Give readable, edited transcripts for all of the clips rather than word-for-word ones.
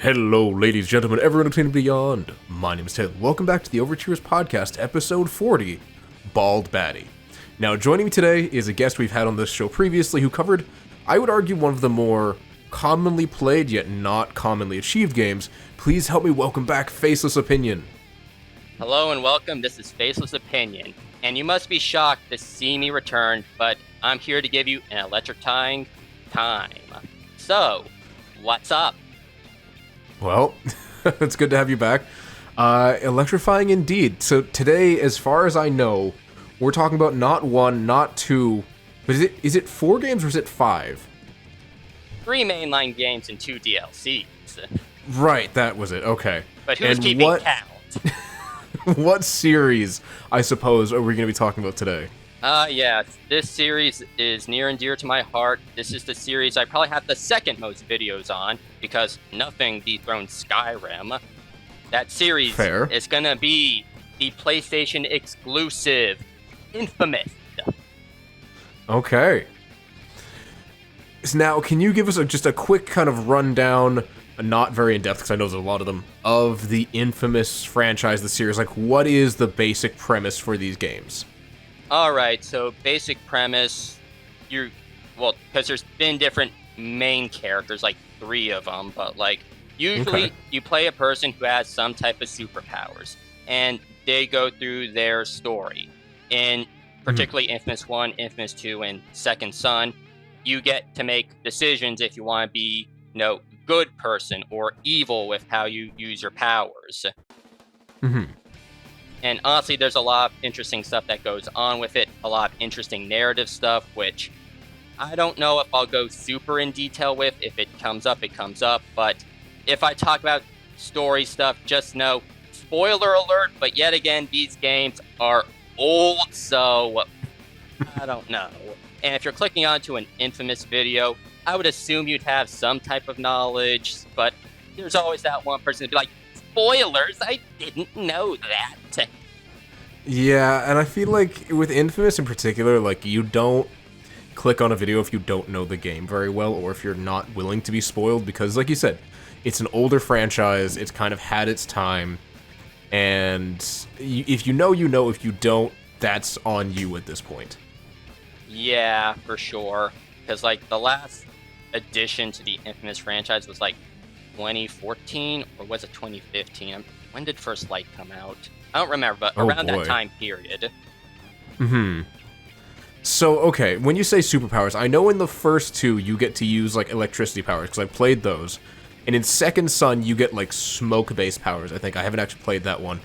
Hello, ladies, gentlemen, everyone between and beyond. My name is Taylor. Welcome back to the OverAchievers Podcast, episode 40, Bald Baddy. Now, joining me today is a guest we've had on this show previously who covered, I would argue, one of the more commonly played yet not commonly achieved games. Please help me welcome back Faceless Opinion. Hello and welcome, this is Faceless Opinion, and you must be shocked to see me return, but I'm here to give you an electrifying time. So, what's up? Well, it's good to have you back. Electrifying indeed. So today, as far as I know, we're talking about not one, not two, but is it 4 games or is it 5? 3 mainline games and 2 DLCs. Right, that was it. Okay. But who's keeping count? What series, I suppose, are we going to be talking about today? Yeah, this series is near and dear to my heart. This is the series I probably have the second most videos on, because nothing dethrones Skyrim. That series is gonna be the PlayStation exclusive, Infamous. Okay. So now, can you give us just a quick kind of rundown, not very in-depth, because I know there's a lot of them, of the Infamous franchise, the series? Like, what is the basic premise for these games? Alright, so basic premise, because there's been different main characters, like 3 of them, but usually you play a person who has some type of superpowers, and they go through their story. In particularly Infamous 1, Infamous 2, and Second Son, you get to make decisions if you want to be, good person or evil with how you use your powers. And honestly, there's a lot of interesting stuff that goes on with it, a lot of interesting narrative stuff, which I don't know if I'll go super in detail with. If it comes up, it comes up. But if I talk about story stuff, just know, spoiler alert, but yet again, these games are old, so I don't know. And if you're clicking onto an Infamous video, I would assume you'd have some type of knowledge, but there's always that one person to be like, spoilers, I didn't know that. Yeah, and I feel like with Infamous in particular, you don't click on a video if you don't know the game very well, or if you're not willing to be spoiled, because like you said, it's an older franchise, it's kind of had its time, and if you know, you know. If you don't, that's on you at this point. Yeah, for sure, because the last addition to the Infamous franchise was 2014, or was it 2015? When did First Light come out? I don't remember, but around that time period. So, okay, when you say superpowers, I know in the first 2 you get to use, electricity powers, because I played those. And in Second Son, you get, smoke-based powers, I think. I haven't actually played that one.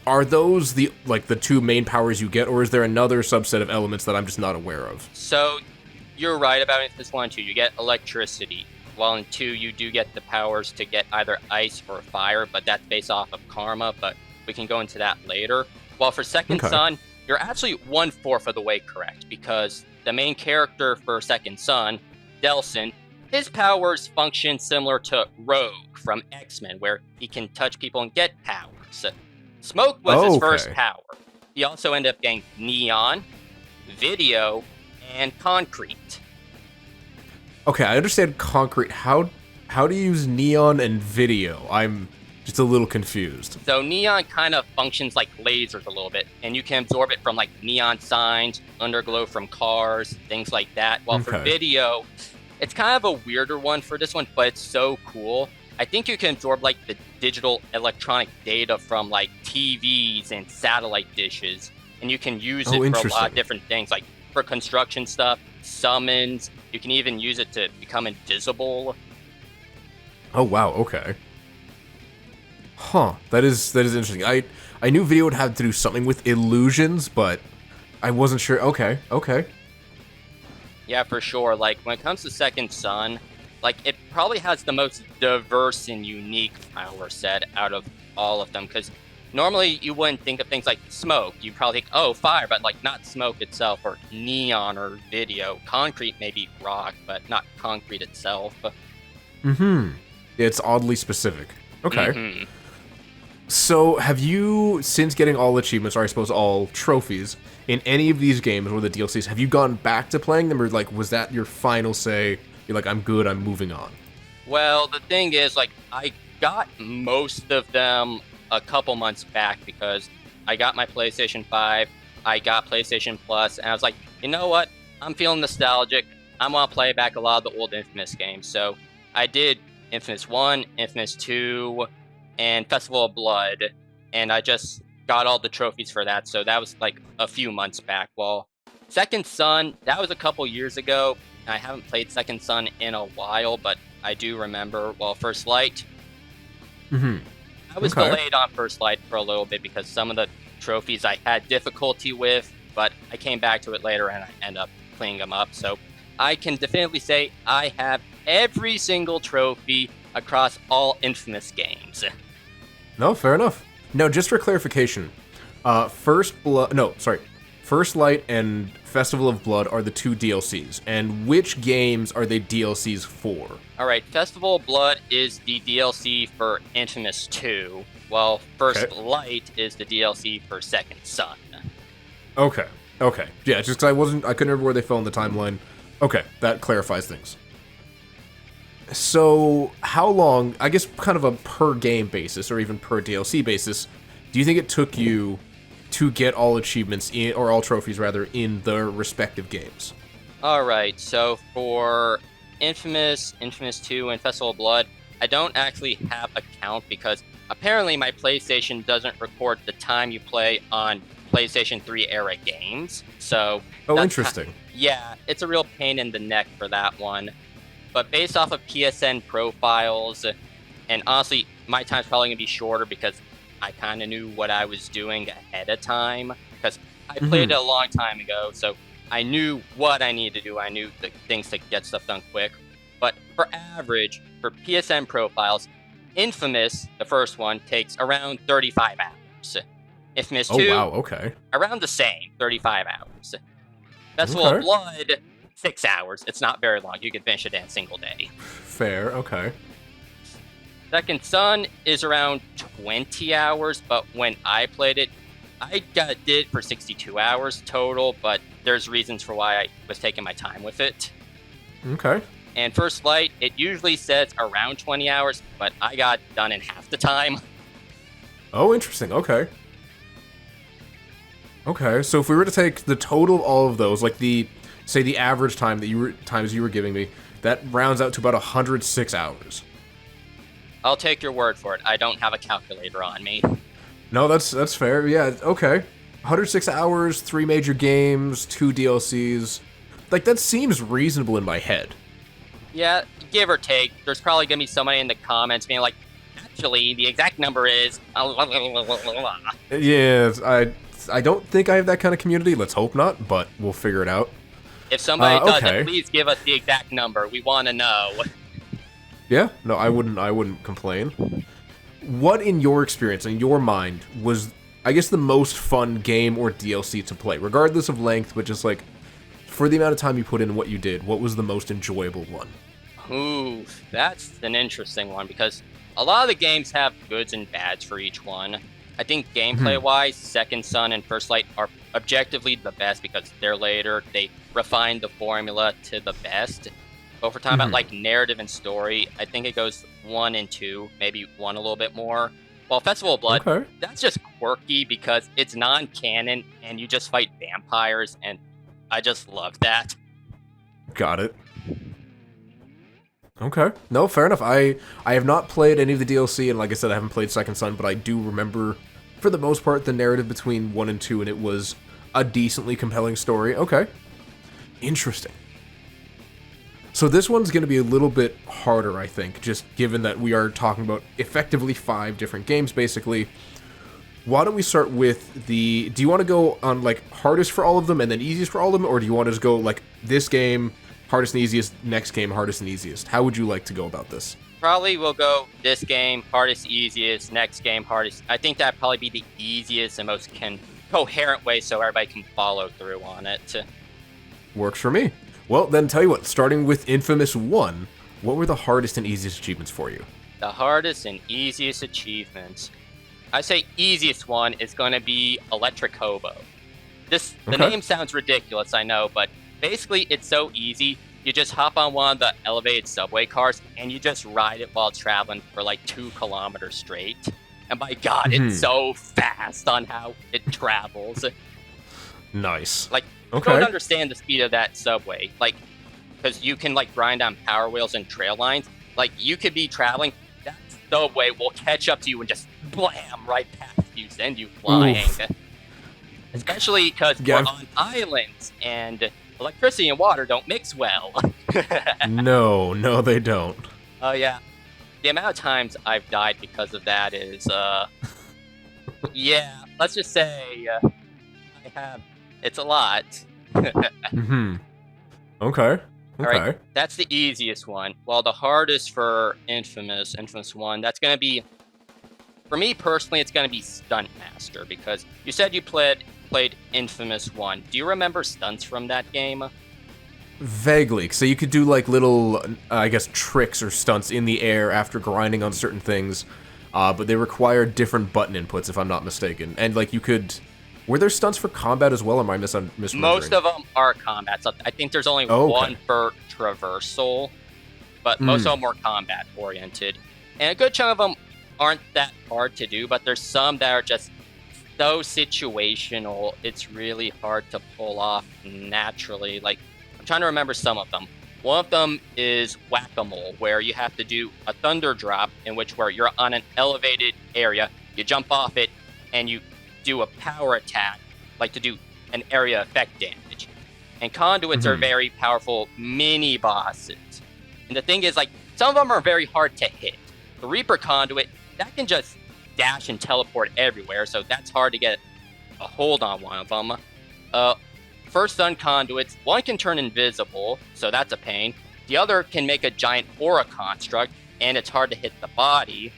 Are those the 2 main powers you get, or is there another subset of elements that I'm just not aware of? So, you're right about Infamous 1 and 2. You get electricity. While in 2, you do get the powers to get either ice or fire, but that's based off of karma, but we can go into that later. While for Second Son, you're actually 1/4 of the way correct, because the main character for Second Son, Delsin, his powers function similar to Rogue from X-Men, where he can touch people and get powers. Smoke was his first power. He also ended up getting Neon, Video, and Concrete. Okay, I understand Concrete. How do you use Neon and Video? I'm just a little confused. So Neon kind of functions like lasers a little bit, and you can absorb it from neon signs, underglow from cars, things like that. While for Video, it's kind of a weirder one for this one, but it's so cool. I think you can absorb the digital electronic data from TVs and satellite dishes, and you can use it for a lot of different things, for construction stuff, summons. You can even use it to become invisible. Oh wow, okay. Huh, that is interesting. I knew Video would have to do something with illusions, but I wasn't sure. Okay. Yeah, for sure. When it comes to Second Son, it probably has the most diverse and unique power set out of all of them, because normally you wouldn't think of things like smoke. You probably think, oh, fire, but not smoke itself, or neon, or video. Concrete, maybe rock, but not concrete itself. It's oddly specific. Okay. So, have you, since getting all achievements, or I suppose all trophies, in any of these games or the DLCs, have you gone back to playing them, or was that your final say, you're I'm good, I'm moving on? Well, the thing is, like, I got most of them a couple months back because I got my PlayStation 5, I got PlayStation Plus, and I was like, you know what? I'm feeling nostalgic. I'm going to play back a lot of the old Infamous games. So I did Infamous 1, Infamous 2, and Festival of Blood, and I just got all the trophies for that. So that was like a few months back. Well, Second Son, that was a couple years ago. I haven't played Second Son in a while, but I do remember, well, First Light. I was delayed on First Light for a little bit because some of the trophies I had difficulty with, but I came back to it later and I ended up cleaning them up. So I can definitively say I have every single trophy across all Infamous games. No, fair enough. No, just for clarification, First Light and Festival of Blood are the two DLCs, and which games are they DLCs for? Alright, Festival of Blood is the DLC for Infamous 2, while First Light is the DLC for Second Son. Okay. Yeah, just because I couldn't remember where they fell in the timeline. Okay, that clarifies things. So, how long, I guess kind of a per game basis, or even per DLC basis, do you think it took you to get all achievements in, or all trophies rather, in their respective games? Alright, so for Infamous 2, and Festival of Blood, I don't actually have a count because apparently my PlayStation doesn't record the time you play on PlayStation 3 era games. So interesting. Yeah, it's a real pain in the neck for that one. But based off of PSN profiles, and honestly, my time's probably going to be shorter because I kind of knew what I was doing ahead of time, because I played it a long time ago, so I knew what I needed to do. I knew the things to get stuff done quick. But for average, for PSN profiles, Infamous, the first one, takes around 35 hours. Infamous 2, around the same, 35 hours. Festival of Blood, 6 hours. It's not very long. You can finish it in a single day. Fair, okay. Second Son is around 20 hours, but when I played it, I did it for 62 hours total, but there's reasons for why I was taking my time with it. Okay. And First Light, it usually says around 20 hours, but I got done in half the time. Oh, interesting. Okay. Okay, so if we were to take the total of all of those, like the average time that you were giving me, that rounds out to about 106 hours. I'll take your word for it. I don't have a calculator on me. No, that's fair. Yeah, okay. 106 hours, 3 major games, 2 DLCs. Like, that seems reasonable in my head. Yeah, give or take. There's probably going to be somebody in the comments being like, actually, the exact number is... Yeah, I don't think I have that kind of community. Let's hope not, but we'll figure it out. If somebody does it, please give us the exact number. We want to know. Yeah, no, I wouldn't complain. What, in your experience, in your mind, was, I guess, the most fun game or DLC to play? Regardless of length, but just, like, for the amount of time you put in what you did, what was the most enjoyable one? Ooh, that's an interesting one, because a lot of the games have goods and bads for each one. I think gameplay-wise, Second Son and First Light are objectively the best because they're later. They refined the formula to the best. But if we're talking about like narrative and story, I think it goes 1 and 2, maybe 1 a little bit more. Well, Festival of Blood, that's just quirky because it's non-canon and you just fight vampires, and I just love that. Got it. Okay. No, fair enough. I have not played any of the DLC, and like I said, I haven't played Second Son, but I do remember, for the most part, the narrative between 1 and 2, and it was a decently compelling story. Okay. Interesting. So this one's going to be a little bit harder, I think, just given that we are talking about effectively 5 different games, basically. Why don't we start with do you want to go on, like, hardest for all of them and then easiest for all of them, or do you want to just go, like, this game, hardest and easiest, next game, hardest and easiest? How would you like to go about this? Probably we'll go this game, hardest, easiest, next game, hardest. I think that'd probably be the easiest and most coherent way so everybody can follow through on it. Works for me. Well, then tell you what, starting with Infamous 1, what were the hardest and easiest achievements for you? The hardest and easiest achievements. I say easiest one is going to be Electric Hobo. The name sounds ridiculous, I know, but basically it's so easy. you just hop on one of the elevated subway cars and you just ride it while traveling for like 2 kilometers straight. And my God, it's so fast on how it travels. Nice. Like, Okay. you don't understand the speed of that subway. Like, because you can like grind on power wheels and trail lines. Like, you could be traveling, that subway will catch up to you and just blam right past you, send you flying. Oof. Especially because we're on islands and electricity and water don't mix well. No, they don't. Oh, yeah. The amount of times I've died because of that is, yeah, let's just say it's a lot. Okay. All right, that's the easiest one. Well, the hardest for Infamous 1, that's going to be, for me personally, it's going to be Stunt Master, because you said you played Infamous 1. Do you remember stunts from that game? Vaguely. So you could do like little, I guess, tricks or stunts in the air after grinding on certain things, but they require different button inputs, if I'm not mistaken. And like you could... Were there stunts for combat as well, or am I misremembering? Most of them are combat. So I think there's only one for traversal, but most of them are combat oriented. And a good chunk of them aren't that hard to do, but there's some that are just so situational, it's really hard to pull off naturally. Like, I'm trying to remember some of them. One of them is whack-a-mole, where you have to do a thunder drop, where you're on an elevated area, you jump off it, and you do a power attack, like to do an area effect damage. And conduits are very powerful mini bosses. And the thing is, like, some of them are very hard to hit. The Reaper conduit, that can just dash and teleport everywhere, so that's hard to get a hold on one of them. First stun conduits, one can turn invisible, so that's a pain. The other can make a giant aura construct, and it's hard to hit the body.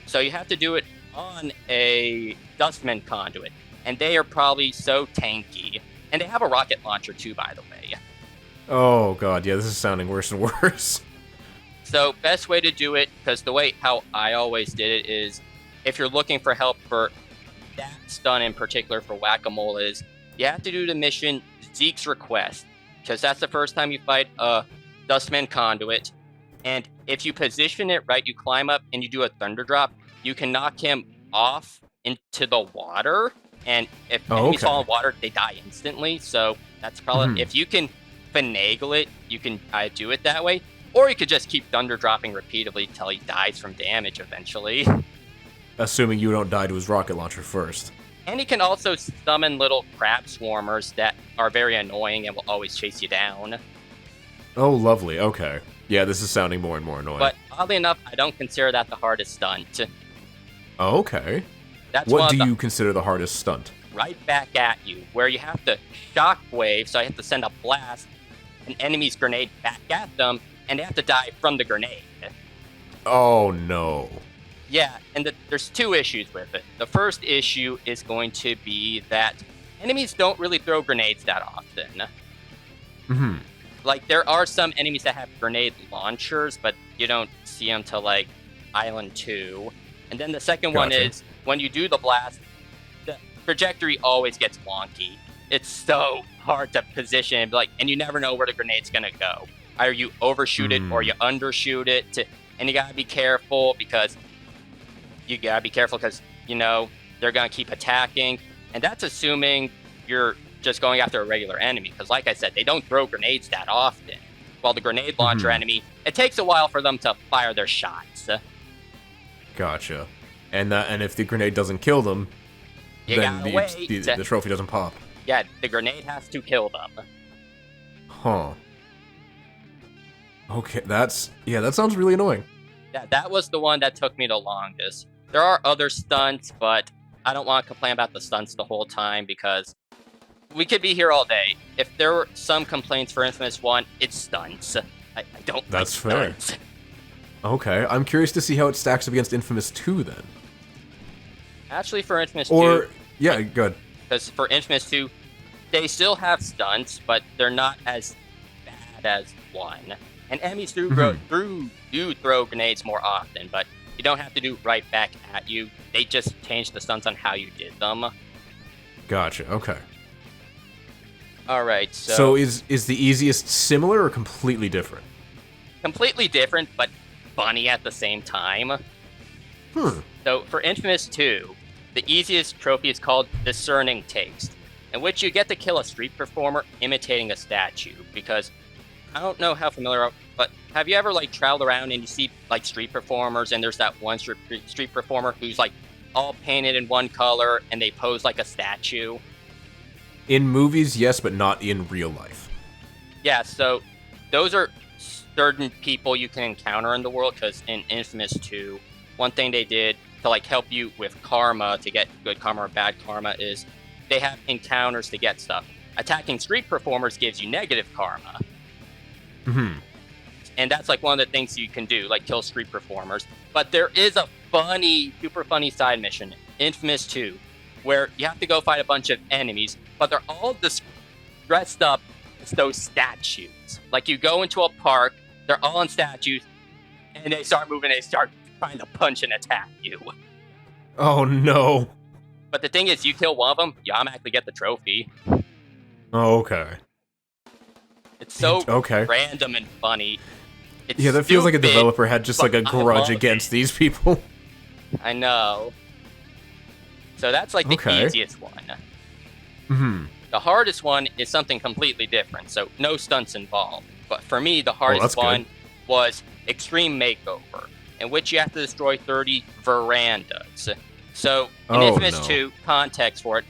So you have to do it on a Dustman conduit, and they are probably so tanky. And they have a rocket launcher too, by the way. Oh god, yeah, this is sounding worse and worse. So best way to do it, because the way how I always did it is, if you're looking for help for that stun in particular for Whack-A-Mole, is you have to do the mission Zeke's Request, because that's the first time you fight a Dustman conduit. And if you position it right, you climb up and you do a thunder drop, you can knock him off into the water, and if enemies fall in water, they die instantly. So that's probably, if you can finagle it, you can do it that way, or you could just keep thunder dropping repeatedly till he dies from damage eventually. Assuming you don't die to his rocket launcher first. And he can also summon little crab swarmers that are very annoying and will always chase you down. Oh, lovely. Okay. Yeah, this is sounding more and more annoying. But oddly enough, I don't consider that the hardest stunt. Okay. What do you consider the hardest stunt? Right back at you, where you have to shockwave, so I have to send a blast, an enemy's grenade back at them, and they have to die from the grenade. Oh, no. Yeah, and there's 2 issues with it. The first issue is going to be that enemies don't really throw grenades that often. Like, there are some enemies that have grenade launchers, but you don't see them till, like, Island 2. And then the second one is, when you do the blast, the trajectory always gets wonky. It's so hard to position, and you never know where the grenade's gonna go. Either you overshoot it or you undershoot it, and you gotta be careful because you know they're gonna keep attacking, and that's assuming you're just going after a regular enemy. Because, like I said, they don't throw grenades that often. While the grenade launcher enemy, it takes a while for them to fire their shots. Gotcha. And if the grenade doesn't kill them, then the trophy doesn't pop. Yeah, the grenade has to kill them. Huh. Okay, that sounds really annoying. Yeah, that was the one that took me the longest. There are other stunts, but I don't want to complain about the stunts the whole time because we could be here all day. If there were some complaints for Infamous 1, it's stunts. I don't like stunts. Fair. Okay, I'm curious to see how it stacks up against Infamous 2 then. Actually, for Infamous 2... Yeah, good. Because for Infamous 2, they still have stunts, but they're not as bad as 1. And enemies do throw grenades more often, but you don't have to do right back at you. They just change the stunts on how you did them. Gotcha, okay. All right, So is the easiest similar or completely different? completely different, but funny at the same time. So for Infamous 2, the easiest trophy is called Discerning Taste, in which you get to kill a street performer imitating a statue. Because I don't know how familiar, but have you ever like traveled around and you see like street performers, and there's that one street performer who's like all painted in one color and they pose like a statue? In movies, yes, but not in real life. Yeah, so those are certain people you can encounter in the world, because in Infamous 2, one thing they did to like help you with karma, to get good karma or bad karma, is they have encounters to get stuff. Attacking street performers gives you negative karma. And that's like one of the things you can do, like kill street performers. But there is a funny, super funny side mission, Infamous 2, where you have to go fight a bunch of enemies, but they're all dressed up as those statues. Like you go into a park, they're all in statues, and they start moving, they start trying to punch and attack you. Oh no. But the thing is, you kill one of them, you automatically get the trophy. Oh, okay. It's so okay. random and funny. It's yeah, that feels like a stupid, developer had just like a grudge against these people. I know. So that's like the easiest one. The hardest one is something completely different, so no stunts involved. But for me, the hardest one was Extreme Makeover, in which you have to destroy 30 verandas. So in Infamous 2, context for it,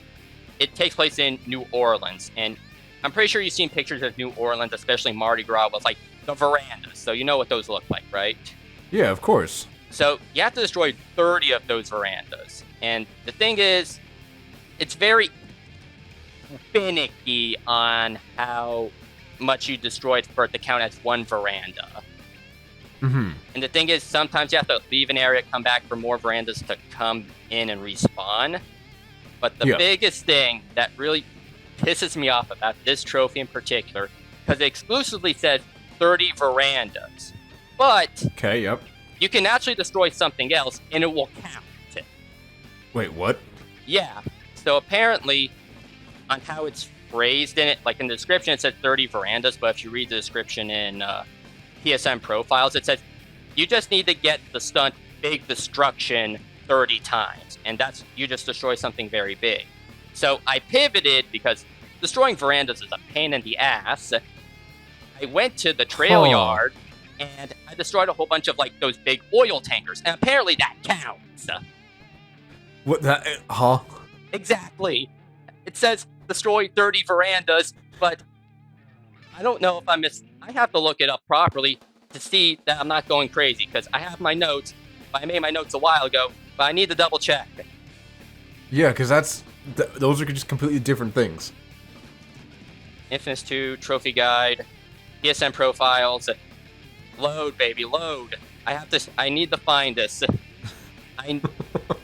it takes place in New Orleans, and I'm pretty sure you've seen pictures of New Orleans, especially Mardi Gras, with like the verandas, so you know what those look like, right? Yeah, of course. So you have to destroy 30 of those verandas. And the thing is, it's very finicky on how much you destroyed for it to count as one veranda. And the thing is, sometimes you have to leave an area, come back for more verandas to come in and respawn. But the biggest thing that really pisses me off about this trophy in particular, because it exclusively says 30 verandas. But you can actually destroy something else, and it will count. Wait, what? Yeah. So apparently, on how it's phrased in it, like in the description, it says 30 verandas, but if you read the description in PSN profiles, it says you just need to get the stunt Big Destruction 30 times, and that's you just destroy something very big. So I pivoted because destroying verandas is a pain in the ass. I went to the trail yard, and I destroyed a whole bunch of like those big oil tankers, and apparently that counts. What that? Exactly. It says destroy 30 verandas, but I don't know if I have to look it up properly to see that I'm not going crazy, because I have my notes. I made my notes a while ago, but I need to double check. Yeah, because those are just completely different things. Infamous 2 trophy guide, PSN profiles. Load, baby, load. I need to find this.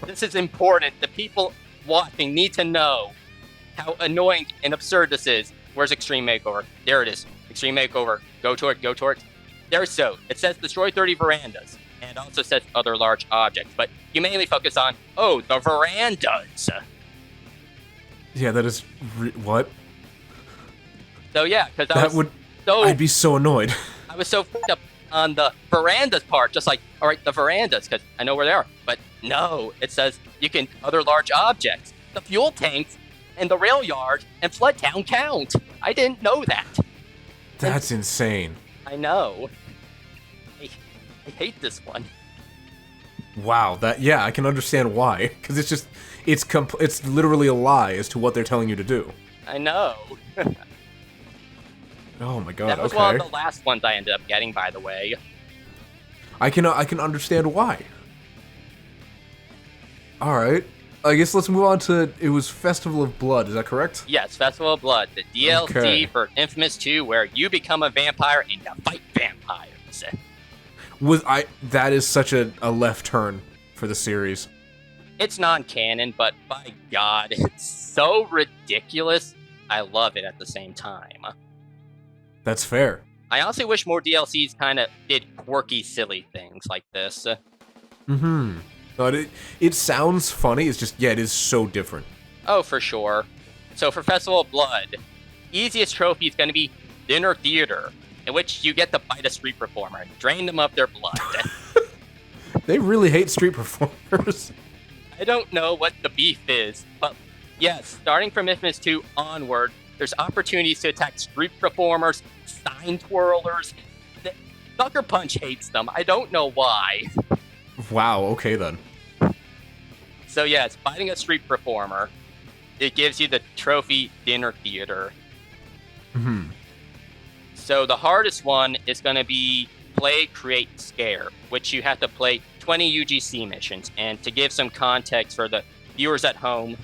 This is important. The people watching need to know how annoying and absurd this is. Where's Extreme Makeover? There it is. Extreme Makeover. Go to it. There's so. It says destroy 30 verandas. And it also says other large objects. But you mainly focus on, the verandas. Yeah, that is... what? So yeah, because I'd be so annoyed. I was so f***ed up on the verandas part, just like, all right, the verandas, because I know where they are. But no, it says you can other large objects. The fuel tanks and the rail yard and Flood Town count. I didn't know that. That's insane. I know. I hate this one. Wow, I can understand why. Because it's literally a lie as to what they're telling you to do. I know. Oh my god, that was one of the last ones I ended up getting, by the way. I can understand why. Alright. I guess let's move on to, it was Festival of Blood, is that correct? Yes, Festival of Blood, the DLC for Infamous 2, where you become a vampire and you fight vampires. That is such a left turn for the series. It's non-canon, but by God, it's so ridiculous. I love it at the same time. That's fair. I honestly wish more DLCs kind of did quirky, silly things like this. But it sounds funny, it's just, it is so different. Oh, for sure. So for Festival of Blood, easiest trophy is going to be Dinner Theater, in which you get to bite a street performer and drain them of their blood. They really hate street performers. I don't know what the beef is, but yes, starting from Infamous 2 onward, there's opportunities to attack street performers, sign twirlers. Sucker Punch hates them. I don't know why. Wow, okay then. So yes, fighting a street performer, it gives you the trophy Dinner Theater. So the hardest one is going to be Play, Create, Scare, which you have to play 20 UGC missions. And to give some context for the viewers at home,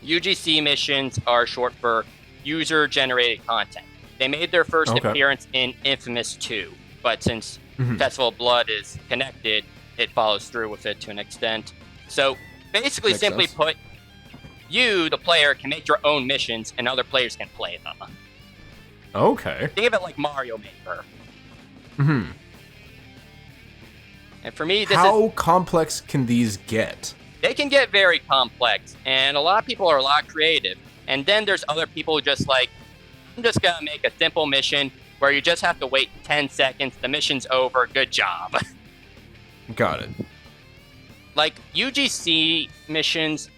UGC missions are short for user-generated content. They made their first appearance in Infamous 2, but since Festival of Blood is connected, it follows through with it to an extent. So basically, Makes simply sense. put, you, the player, can make your own missions and other players can play them. Okay. Think of it like Mario Maker. Mm-hmm. And for me, How complex can these get? They can get very complex, and a lot of people are a lot creative. And then there's other people who just like, I'm just gonna make a simple mission where you just have to wait 10 seconds, the mission's over, good job. Got it. Like, UGC missions,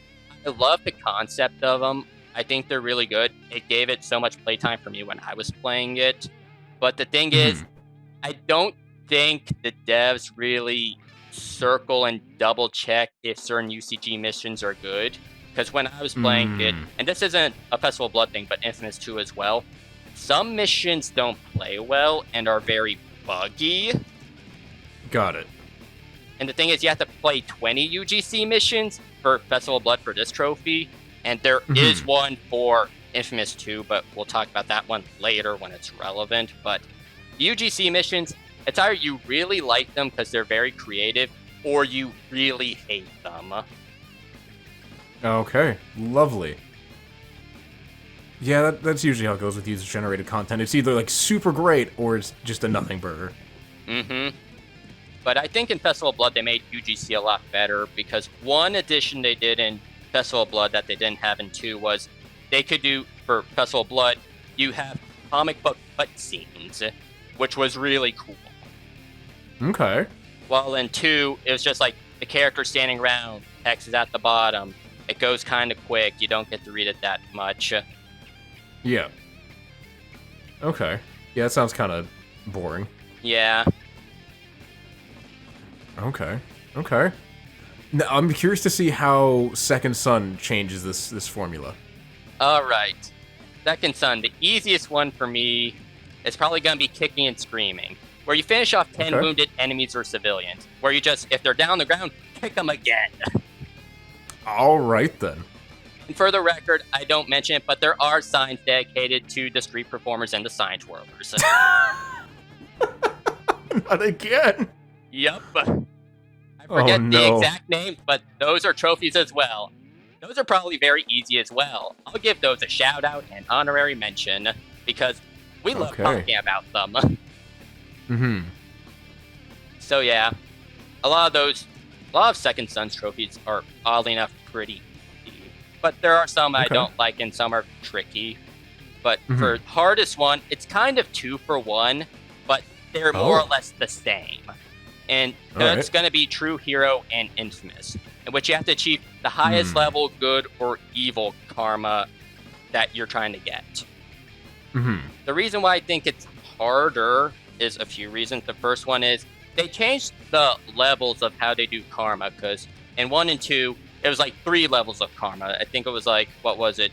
I love the concept of them. I think they're really good. It gave it so much playtime for me when I was playing it. But the thing is, I don't think the devs really circle and double check if certain UCG missions are good. Because when I was playing it, and this isn't a Festival of Blood thing, but Infamous 2 as well, some missions don't play well and are very buggy. Got it. And the thing is, you have to play 20 UGC missions for Festival of Blood for this trophy. And there is one for Infamous 2, but we'll talk about that one later when it's relevant. But UGC missions, it's either you really like them because they're very creative, or you really hate them. Okay, lovely. Yeah, that's usually how it goes with user-generated content. It's either like super great or it's just a nothing burger. But I think in Festival of Blood they made UGC a lot better because one addition they did in Festival of Blood that they didn't have in 2 was they could do, for Festival of Blood, you have comic book cutscenes, which was really cool. Okay. While in 2, it was just like the character standing around, text is at the bottom. It goes kind of quick. You don't get to read it that much. Yeah. Okay. Yeah, that sounds kind of boring. Yeah. Okay. Okay. Now, I'm curious to see how Second Son changes this formula. All right. Second Son, the easiest one for me is probably going to be Kicking and Screaming, where you finish off 10 wounded enemies or civilians, where you just, if they're down on the ground, kick them again. All right, then. And for the record, I don't mention it, but there are signs dedicated to the street performers and the sign twirlers. Not again. Yup. I forget no. the exact names, but those are trophies as well. Those are probably very easy as well. I'll give those a shout out and honorary mention because we love talking about them. So yeah, a lot of Second Son's trophies are oddly enough pretty easy. But there are some I don't like and some are tricky. But for hardest one, it's kind of 2 for 1, but they're more or less the same. And that's going to be True Hero and Infamous, in which you have to achieve the highest level good or evil karma that you're trying to get. The reason why I think it's harder is a few reasons. The first one is they changed the levels of how they do karma, because in 1 and 2, it was like 3 levels of karma. I think it was like, what was it?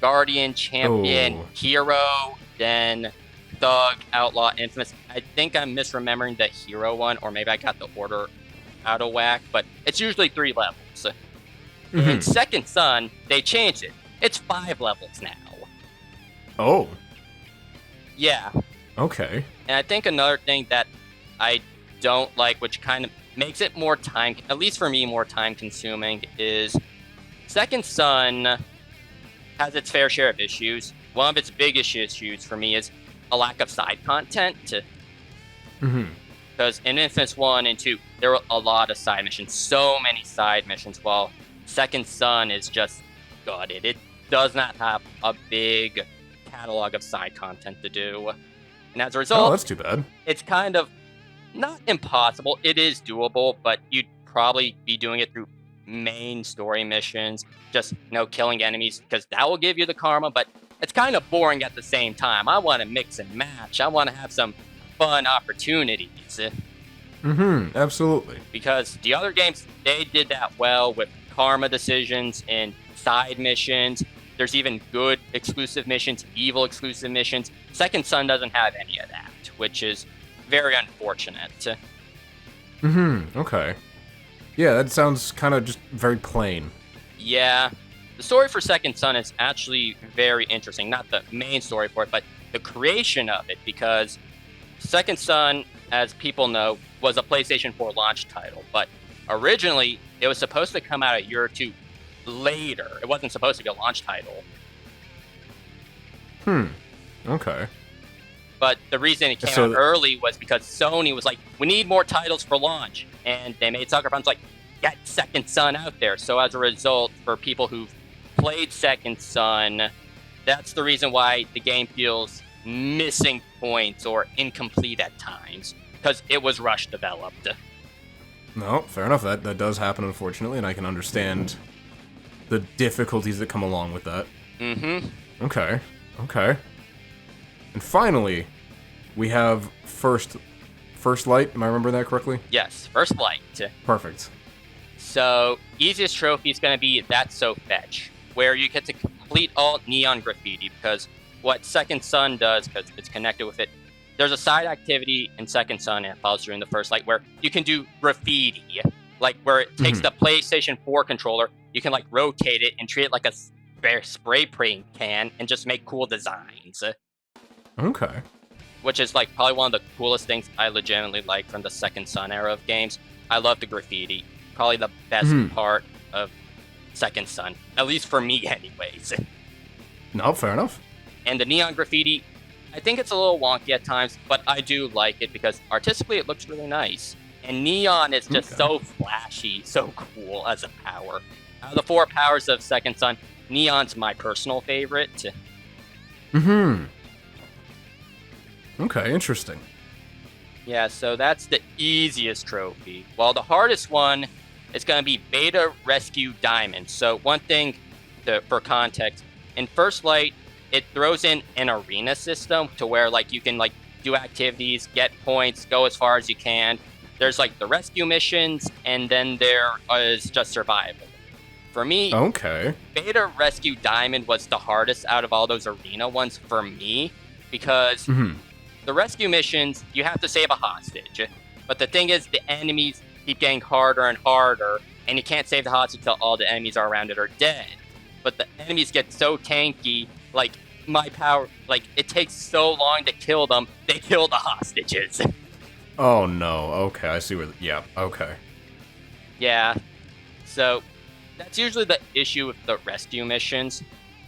Guardian, Champion, Hero, then Thug, Outlaw, Infamous. I think I'm misremembering the Hero one, or maybe I got the order out of whack, but it's usually 3 levels. In Second Son, they changed it. It's 5 levels now. Oh. Yeah. Okay. And I think another thing that I don't like, which kind of makes it more time, at least for me, more time consuming, is Second Son has its fair share of issues. One of its biggest issues for me is a lack of side content. Because in Infamous 1 and 2, there were a lot of side missions, so many side missions, while Second Son is just gutted. does not have a big catalog of side content to do. And as a Oh, result, that's too bad. it's kind of not impossible. It is doable, but you'd probably be doing it through main story missions, just, killing enemies, because that will give you the karma, but it's kind of boring at the same time. I want to mix and match. I want to have some fun opportunities. Absolutely. Because the other games, they did that well with karma decisions and side missions. There's even good exclusive missions, evil exclusive missions. Second Son doesn't have any of that, which is very unfortunate. Okay. Yeah, that sounds kind of just very plain. Yeah. The story for Second Son is actually very interesting. Not the main story for it, but the creation of it, because Second Son, as people know, was a PlayStation 4 launch title, but originally it was supposed to come out a year or two later. It wasn't supposed to be a launch title. Okay. But the reason it came out early was because Sony was like, we need more titles for launch. And they made Sucker Punch like, get Second Son out there. So as a result, for people who've played Second Son, that's the reason why the game feels missing points or incomplete at times, because it was rush developed. No, fair enough. That does happen, unfortunately, and I can understand the difficulties that come along with that. Okay. And finally, we have First Light. Am I remembering that correctly? Yes, First Light. Perfect. So, easiest trophy is going to be That's So Fetch, where you get to complete all neon graffiti, because what Second Son does, because it's connected with it, there's a side activity in Second Son, and it follows through in the First Light, where you can do graffiti, like where it takes the PlayStation 4 controller, you can like rotate it and treat it like a spray paint can and just make cool designs. Okay. Which is like probably one of the coolest things I legitimately like from the Second Son era of games. I love the graffiti. Probably the best part of Second Son, at least for me anyways. No, fair enough. And the neon graffiti, I think it's a little wonky at times, but I do like it because artistically it looks really nice. And neon is just so flashy, so cool as a power. Out of the 4 powers of Second Son, neon's my personal favorite. Okay, interesting. Yeah, so that's the easiest trophy. While the hardest one is going to be Beta Rescue Diamond. So one thing for context, in First Light, it throws in an arena system to where like you can like do activities, get points, go as far as you can. There's like the rescue missions, and then there is just survival. For me, Beta Rescue Diamond was the hardest out of all those arena ones for me, because the rescue missions, you have to save a hostage. But the thing is, the enemies keep getting harder and harder, and you can't save the hostage until all the enemies around it are dead. But the enemies get so tanky, like, my power, like, it takes so long to kill them, they kill the hostages. Oh, no. Okay, I see where... Yeah, okay. Yeah. So, that's usually the issue with the rescue missions.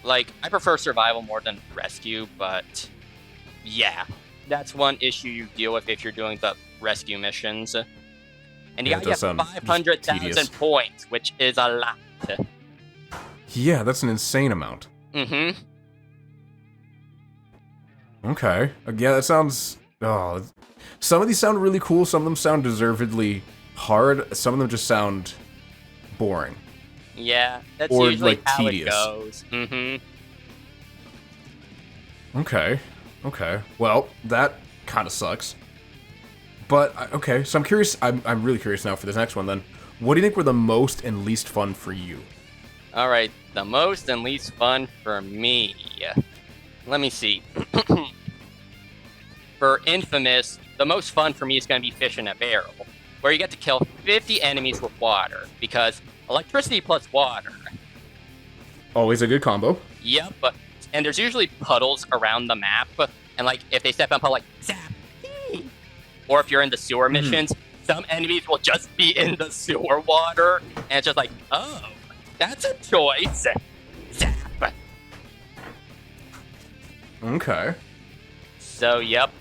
Like, I prefer survival more than rescue, but... yeah. That's one issue you deal with if you're doing the rescue missions. And you gotta get 500,000 points, which is a lot. Yeah, that's an insane amount. Okay. Yeah, that sounds... Oh, some of these sound really cool. Some of them sound deservedly hard. Some of them just sound boring. Yeah, that's or usually like how tedious. It goes. Okay. Well, that kind of sucks. But okay, so I'm curious. I'm really curious now for this next one. Then, what do you think were the most and least fun for you? All right, the most and least fun for me. Let me see. For Infamous, the most fun for me is going to be Fish in a Barrel, where you get to kill 50 enemies with water, because electricity plus water. Always a good combo. Yep, and there's usually puddles around the map, and like if they step up, like zap, or if you're in the sewer missions, some enemies will just be in the sewer water, and it's just like, oh, that's a choice. Zap. Okay. So, yep,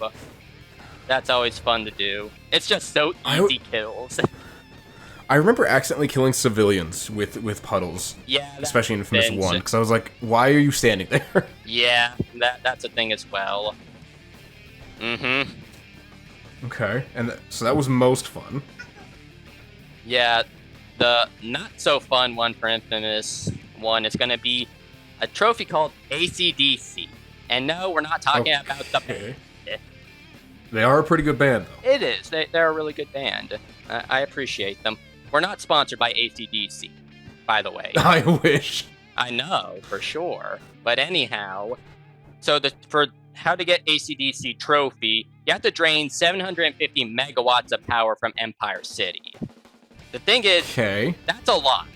that's always fun to do. It's just so easy kills. I remember accidentally killing civilians with puddles. Yeah, especially in Infamous happens. 1, because I was like, why are you standing there? Yeah, that's a thing as well. Mm-hmm. Okay, and so that was most fun. Yeah, the not-so-fun one for Infamous 1 is going to be a trophy called AC/DC. And no, we're not talking about the band. They are a pretty good band, though. It is. They're a really good band. I appreciate them. We're not sponsored by AC/DC, by the way. I wish. I know, for sure. But anyhow, so for how to get AC/DC trophy, you have to drain 750 megawatts of power from Empire City. The thing is, that's a lot.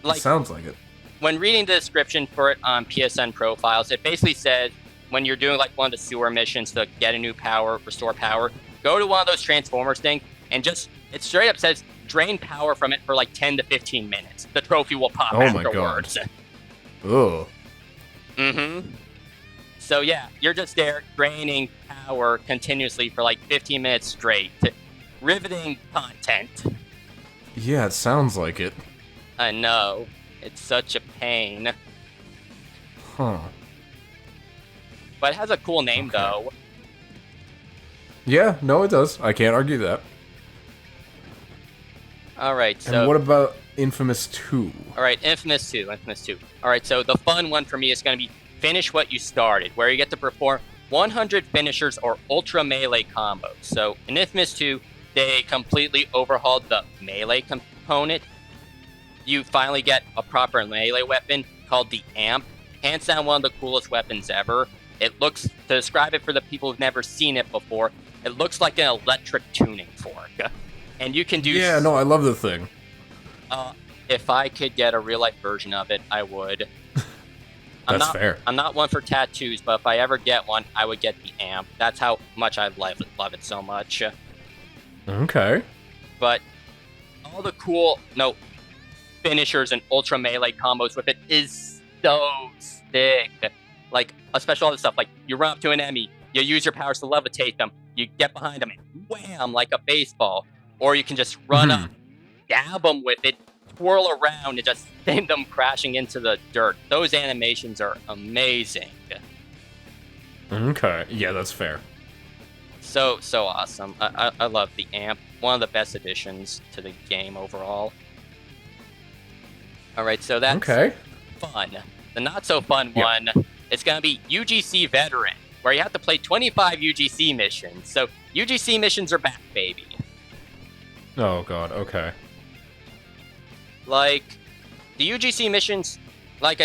Like, sounds like it. When reading the description for it on PSN profiles, it basically says when you're doing like one of the sewer missions to get a new power, restore power, go to one of those Transformers things and just, it straight up says drain power from it for like 10 to 15 minutes. The trophy will pop afterwards. My god. Ugh. Mm-hmm. So yeah, you're just there draining power continuously for like 15 minutes straight. Riveting content. Yeah, it sounds like it. I know. It's such a pain. Huh. But it has a cool name, though. Yeah, no, it does. I can't argue that. Alright, so... And what about Infamous 2? Alright, Infamous 2. Alright, so the fun one for me is going to be Finish What You Started, where you get to perform 100 finishers or ultra melee combos. So, in Infamous 2, they completely overhauled the melee component. You finally get a proper melee weapon called the Amp. Hands down one of the coolest weapons ever. It looks, to describe it for the people who've never seen it before, it looks like an electric tuning fork. And you can do... Yeah, no, I love the thing. If I could get a real-life version of it, I would. That's fair. I'm not one for tattoos, but if I ever get one, I would get the Amp. That's how much I love it so much. Okay. But all the cool... finishers and ultra melee combos with it is so sick. Like, especially all the stuff, like, you run up to an enemy, you use your powers to levitate them, you get behind them and wham, like a baseball. Or you can just run up, dab them with it, twirl around, and just send them crashing into the dirt. Those animations are amazing. Okay, yeah, that's fair. So awesome. I love the Amp. One of the best additions to the game overall. Alright, so that's fun. The not-so-fun one is going to be UGC Veteran, where you have to play 25 UGC missions. So, UGC missions are back, baby. Oh, God, okay. Like, the UGC missions, like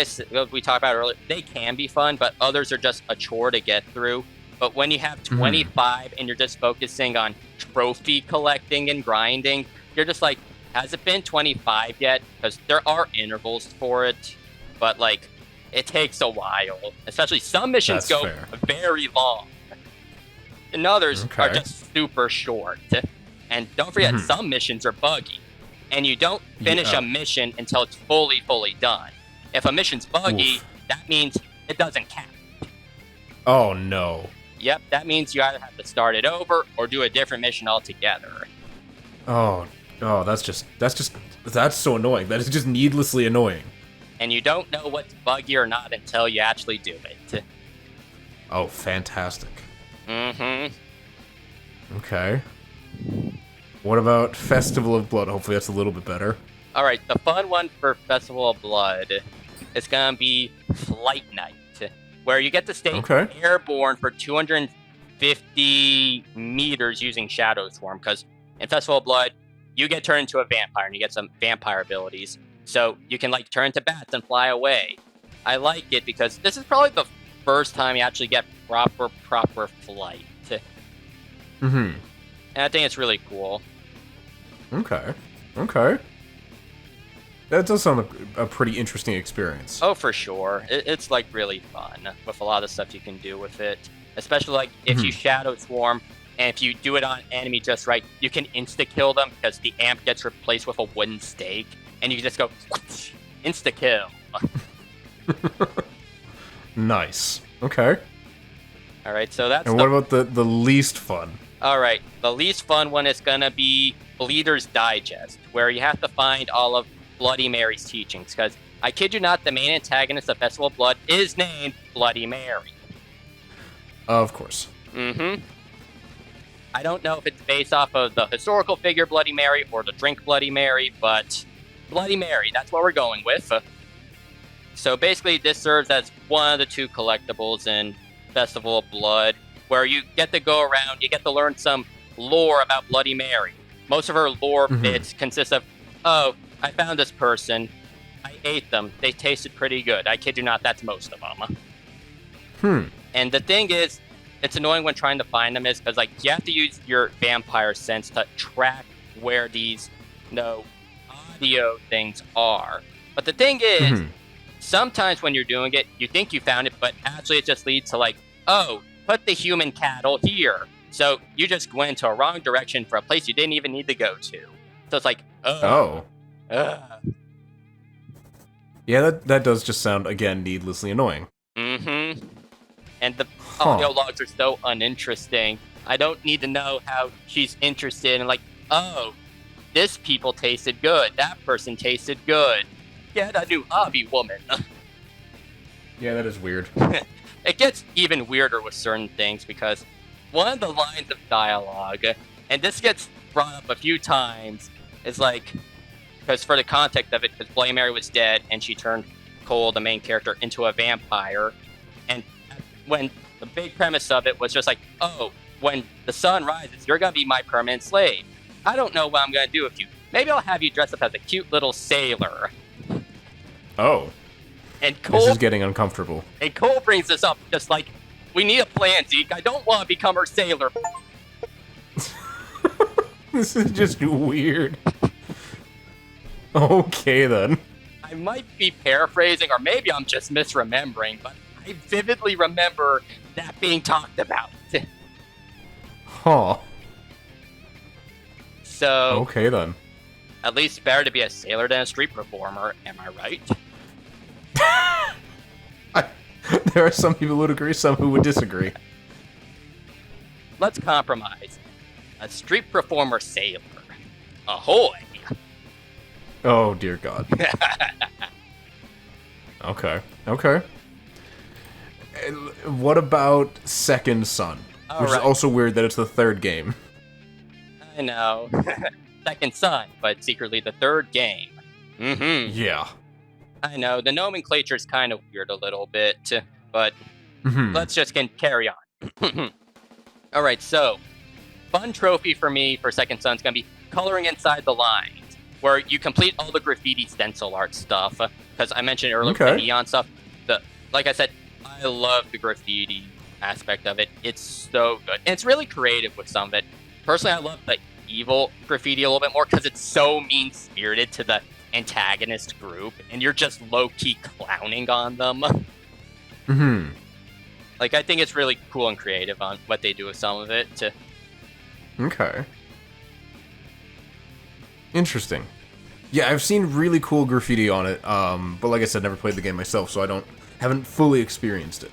we talked about earlier, they can be fun, but others are just a chore to get through. But when you have 25 and you're just focusing on trophy collecting and grinding, you're just like, has it been 25 yet? Because there are intervals for it, but like, it takes a while. Especially some missions go very long, and others are just super short. And don't forget, some missions are buggy, and you don't finish a mission until it's fully done. If a mission's buggy, that means it doesn't count. Oh no. Yep, that means you either have to start it over or do a different mission altogether. Oh, that's so annoying. That is just needlessly annoying. And you don't know what's buggy or not until you actually do it. Oh, fantastic. Mm-hmm. Okay. What about Festival of Blood? Hopefully that's a little bit better. Alright, the fun one for Festival of Blood is gonna be Flight Night, where you get to stay airborne for 250 meters using Shadow Swarm, because in Festival of Blood, you get turned into a vampire, and you get some vampire abilities. So you can, like, turn to bats and fly away. I like it because this is probably the first time you actually get proper flight. Mm-hmm. And I think it's really cool. Okay. That does sound like a pretty interesting experience. Oh, for sure. It's, like, really fun with a lot of stuff you can do with it. Especially, like, if you Shadow Swarm, and if you do it on enemy just right, you can insta-kill them because the Amp gets replaced with a wooden stake. And you can just go, insta-kill. Nice. Okay. Alright, so that's And what about the least fun? Alright, the least fun one is gonna be Bleeder's Digest, where you have to find all of Bloody Mary's teachings, because I kid you not, the main antagonist of Festival of Blood is named Bloody Mary. Of course. Mm-hmm. I don't know if it's based off of the historical figure Bloody Mary or the drink Bloody Mary, but Bloody Mary, that's what we're going with. So basically, this serves as one of the 2 collectibles in Festival of Blood, where you get to go around, you get to learn some lore about Bloody Mary. Most of her lore bits consist of, oh, I found this person, I ate them, they tasted pretty good. I kid you not, that's most of them. And the thing is, it's annoying when trying to find them is because, like, you have to use your vampire sense to track where these, audio things are. But the thing is, sometimes when you're doing it, you think you found it, but actually it just leads to, like, oh, put the human cattle here. So you just went into a wrong direction for a place you didn't even need to go to. So it's like, Yeah, that does just sound, again, needlessly annoying. Mm-hmm. And the audio logs are so uninteresting. I don't need to know how she's interested in, like, oh, this people tasted good, that person tasted good. Get a new hobby, woman. Yeah, that is weird. It gets even weirder with certain things because one of the lines of dialogue, and this gets brought up a few times, is like, because for the context of it, because Bloody Mary was dead and she turned Cole, the main character, into a vampire. And when the big premise of it was just like, oh, when the sun rises, you're going to be my permanent slave. I don't know what I'm going to do with you. Maybe I'll have you dress up as a cute little sailor. Oh. And Cole, this is getting uncomfortable. And Cole brings this up just like, we need a plan, Zeke. I don't want to become her sailor. This is just weird. Okay, then. I might be paraphrasing, or maybe I'm just misremembering, but I vividly remember that being talked about. Huh. So... Okay, then. At least better to be a sailor than a street performer, am I right? There are some people who would agree, some who would disagree. Let's compromise. A street performer sailor. Ahoy! Oh, dear God. Okay. And what about Second Son? Which is also weird that it's the 3rd game. I know. Second Son, but secretly the 3rd game. Mm-hmm. Yeah. I know, the nomenclature is kind of weird a little bit, but let's just carry on. Alright, so, fun trophy for me for Second Son is going to be coloring inside the lines, where you complete all the graffiti stencil art stuff, because I mentioned earlier the neon stuff. Like I said, I love the graffiti aspect of it. It's so good. And it's really creative with some of it. Personally, I love the evil graffiti a little bit more, because it's so mean-spirited to the antagonist group, and you're just low-key clowning on them. Like, I think it's really cool and creative on what they do with some of it. Okay. Interesting. Yeah, I've seen really cool graffiti on it, but like I said, never played the game myself, so haven't fully experienced it.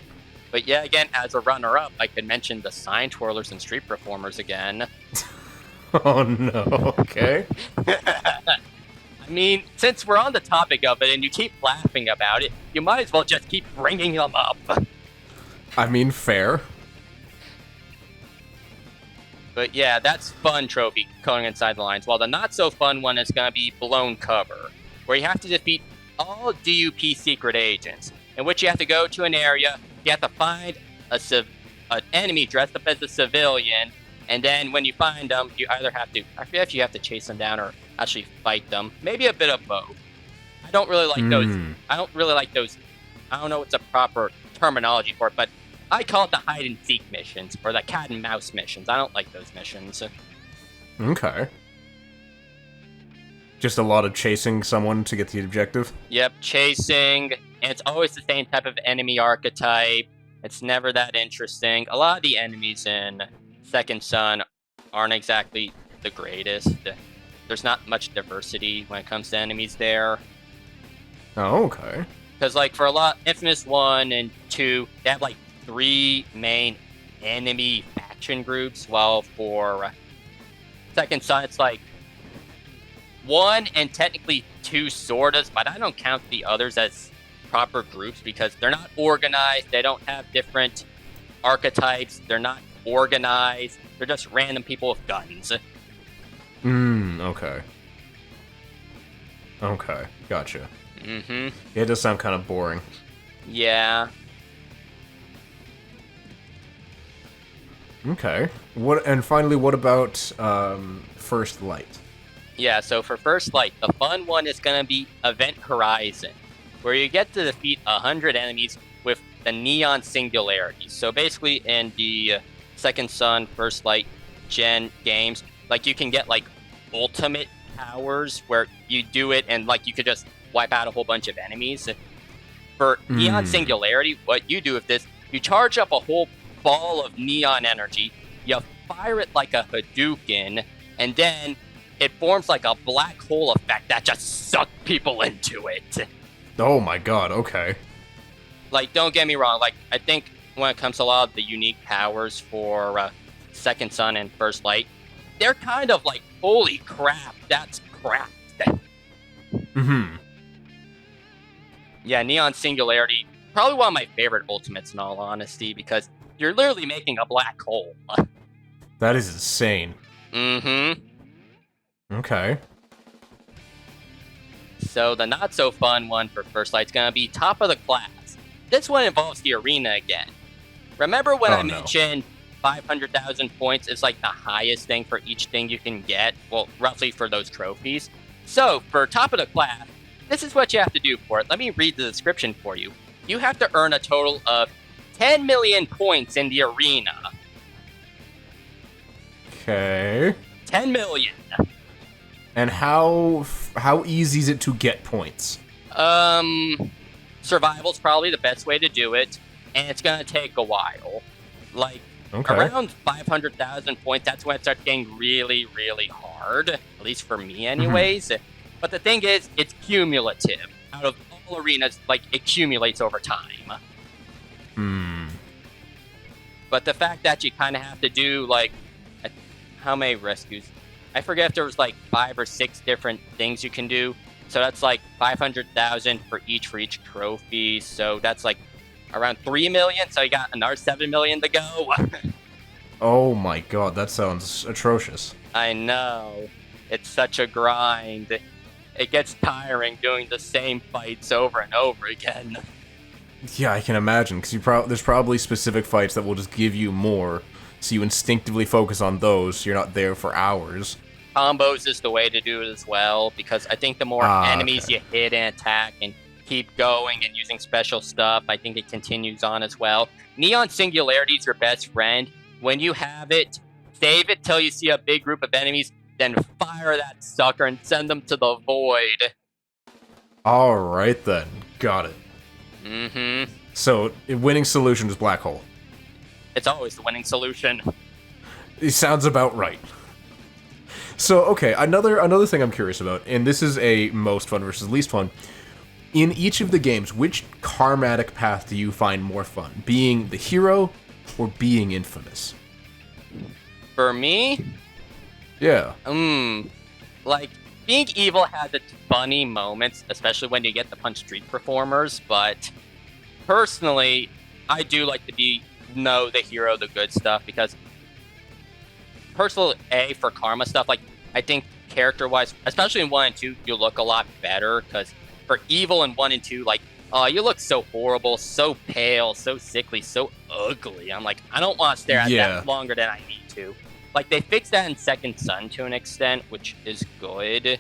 But yeah, again, as a runner-up, I could mention the sign twirlers and street performers again. Oh no, okay. I mean, since we're on the topic of it and you keep laughing about it, you might as well just keep bringing them up. I mean, fair. But yeah, that's fun trophy, going inside the lines. While the not-so-fun one is going to be blown cover, where you have to defeat all DUP secret agents, in which you have to go to an area, you have to find an enemy dressed up as a civilian, and then when you find them, you either have to, I forget if you have to chase them down or actually fight them. Maybe a bit of both. I don't really like those. I don't really like those. I don't know what's a proper terminology for it, but I call it the hide and seek missions, or the cat and mouse missions. I don't like those missions. Okay. Just a lot of chasing someone to get the objective? Yep, chasing, and it's always the same type of enemy archetype. It's never that interesting. A lot of the enemies in Second Son aren't exactly the greatest. There's not much diversity when it comes to enemies there. Oh, okay. Because, like, for a lot, Infamous 1 and 2, they have, like, 3 main enemy faction groups, while for Second Son, it's like one and technically two sortas, but I don't count the others as proper groups because they're not organized. They don't have different archetypes. They're not organized. They're just random people with guns. Okay. Okay, gotcha. Mm-hmm. Yeah, it does sound kind of boring. Yeah. Okay. And finally, what about First Light? Yeah, so for First Light, the fun one is going to be Event Horizon, where you get to defeat 100 enemies with the Neon Singularity. So basically in the Second Son, First Light gen games, like you can get like ultimate powers where you do it and like you could just wipe out a whole bunch of enemies. For Neon Singularity, what you do with this, you charge up a whole ball of neon energy, you fire it like a Hadouken, and then it forms like a black hole effect that just sucks people into it. Oh my god, okay. Like, don't get me wrong, like, I think when it comes to a lot of the unique powers for Second Son and First Light, they're kind of like, holy crap, that's crap. Yeah, Neon Singularity, probably one of my favorite ultimates in all honesty, because you're literally making a black hole. That is insane. Okay. So the not so fun one for First Light's gonna be Top of the Class. This one involves the arena again. Remember when I mentioned 500,000 points is like the highest thing for each thing you can get? Well, roughly for those trophies. So for Top of the Class, this is what you have to do for it. Let me read the description for you. You have to earn a total of 10 million points in the arena. Okay. 10 million. And how easy is it to get points? Survival's probably the best way to do it, and it's gonna take a while. Like, around 500,000 points, that's when it starts getting really, really hard. At least for me anyways. But the thing is, it's cumulative. Out of all arenas, like, it accumulates over time. But the fact that you kind of have to do, like, how many rescues? I forget if there was, like, 5 or 6 different things you can do. So that's, like, 500,000 for each trophy. So that's, like, around 3 million. So you got another 7 million to go. Oh my god, that sounds atrocious. I know. It's such a grind. It gets tiring doing the same fights over and over again. Yeah, I can imagine, because there's probably specific fights that will just give you more, so you instinctively focus on those, so you're not there for hours. Combos is the way to do it as well, because I think the more enemies you hit and attack and keep going and using special stuff, I think it continues on as well. Neon Singularity is your best friend. When you have it, save it till you see a big group of enemies, then fire that sucker and send them to the void. Alright then, got it. So, winning solution is black hole. It's always the winning solution. It sounds about right. So, okay, another thing I'm curious about, and this is a most fun versus least fun. In each of the games, which karmatic path do you find more fun? Being the hero or being infamous? For me? Yeah. Like, being evil has its funny moments, especially when you get to punch street performers, but personally, I do like to be the hero, the good stuff, because personally, for karma stuff, like, I think character-wise, especially in 1 and 2, you look a lot better, because for evil in 1 and 2, like, you look so horrible, so pale, so sickly, so ugly. I'm like, I don't want to stare at that longer than I need to. Like, they fixed that in Second Son to an extent, which is good.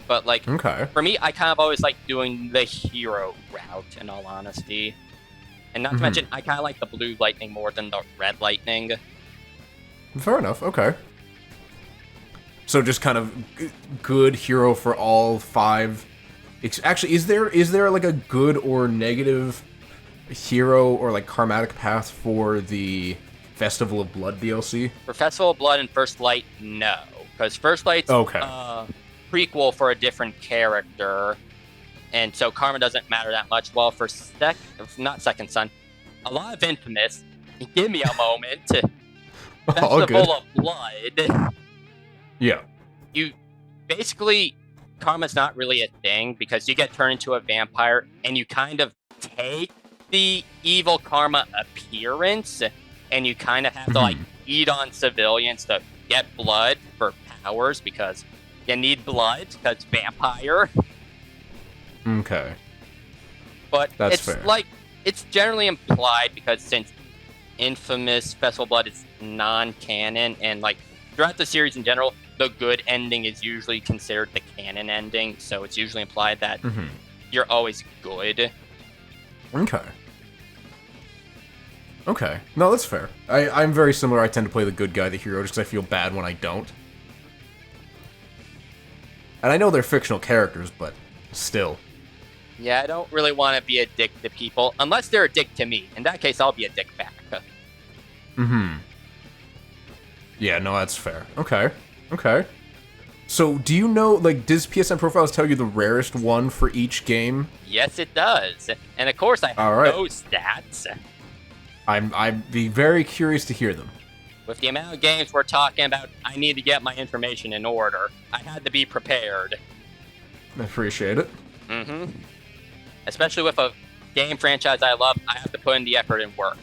But, like, for me, I kind of always like doing the hero route, in all honesty. And not to mention, I kind of like the blue lightning more than the red lightning. Fair enough, okay. So just kind of good hero for all 5. Actually, is there like a good or negative hero or like karmatic path for the Festival of Blood DLC? For Festival of Blood and First Light, no. Because First Light's a prequel for a different character. And so karma doesn't matter that much. Well, for not Second Son, a lot of Infamous. Give me a moment. Festival of Blood. Yeah. You basically karma's not really a thing because you get turned into a vampire and you kind of take the evil karma appearance and you kind of have to like eat on civilians to get blood for powers because you need blood because vampire. Okay. But That's it's fair. like, it's generally implied because since Infamous Festival Blood is non-canon and like throughout the series in general, the good ending is usually considered the canon ending. So it's usually implied that you're always good. Okay. Okay. No, that's fair. I'm very similar. I tend to play the good guy, the hero, just because I feel bad when I don't. And I know they're fictional characters, but still. Yeah, I don't really want to be a dick to people, unless they're a dick to me. In that case, I'll be a dick back. Yeah, no, that's fair. Okay. Okay. So, do you know, like, does PSN Profiles tell you the rarest one for each game? Yes, it does. And of course, I have those stats. I'd be very curious to hear them. With the amount of games we're talking about, I need to get my information in order. I had to be prepared. I appreciate it. Especially with a game franchise I love, I have to put in the effort and work.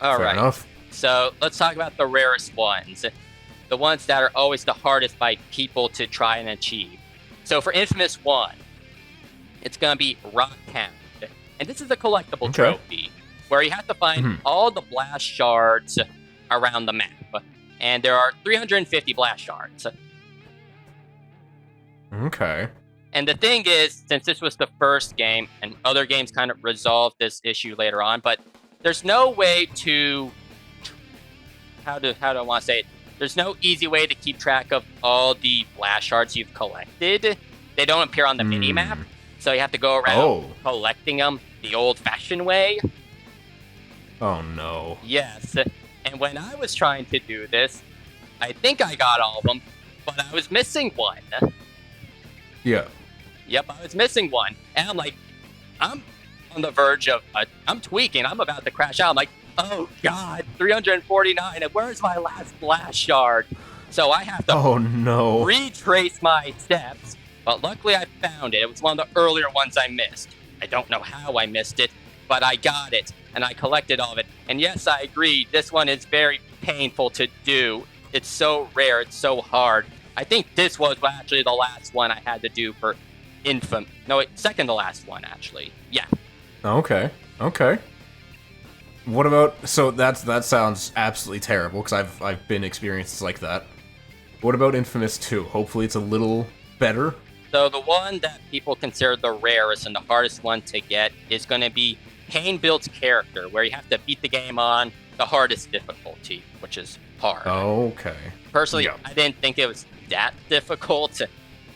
All Fair right. enough. So let's talk about the rarest ones. The ones that are always the hardest by people to try and achieve. So for Infamous 1, it's going to be Rock Hound. And this is a collectible trophy where you have to find all the blast shards around the map. And there are 350 blast shards. Okay. And the thing is, since this was the first game, and other games kind of resolved this issue later on, but there's no way to... How do I want to say it? There's no easy way to keep track of all the blast shards you've collected. They don't appear on the mini-map, so you have to go around collecting them the old-fashioned way. Oh, no. Yes, and when I was trying to do this, I think I got all of them, but I was missing one. Yeah. Yep, I was missing one. And I'm like, I'm on the verge of, I'm tweaking, I'm about to crash out. I'm like, oh god, 349, and where's my last blast shard? So I have to retrace my steps, but luckily I found it. It was one of the earlier ones I missed. I don't know how I missed it, but I got it, and I collected all of it. And yes, I agree, this one is very painful to do. It's so rare, it's so hard. I think this was actually the last one I had to do for Infam. No, second to last one, actually. Yeah. Okay. Okay. What about... So that sounds absolutely terrible, because I've been experiences like that. What about Infamous 2? Hopefully it's a little better? So the one that people consider the rarest and the hardest one to get is going to be Pain Builds Character, where you have to beat the game on the hardest difficulty, which is hard. Okay. Personally, I didn't think it was that difficult.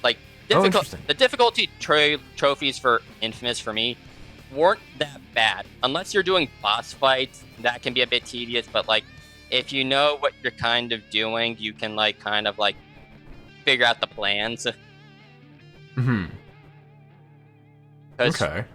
Like, the difficulty trophies for Infamous for me weren't that bad. Unless you're doing boss fights, that can be a bit tedious, but like, if you know what you're kind of doing, you can like kind of like figure out the plans.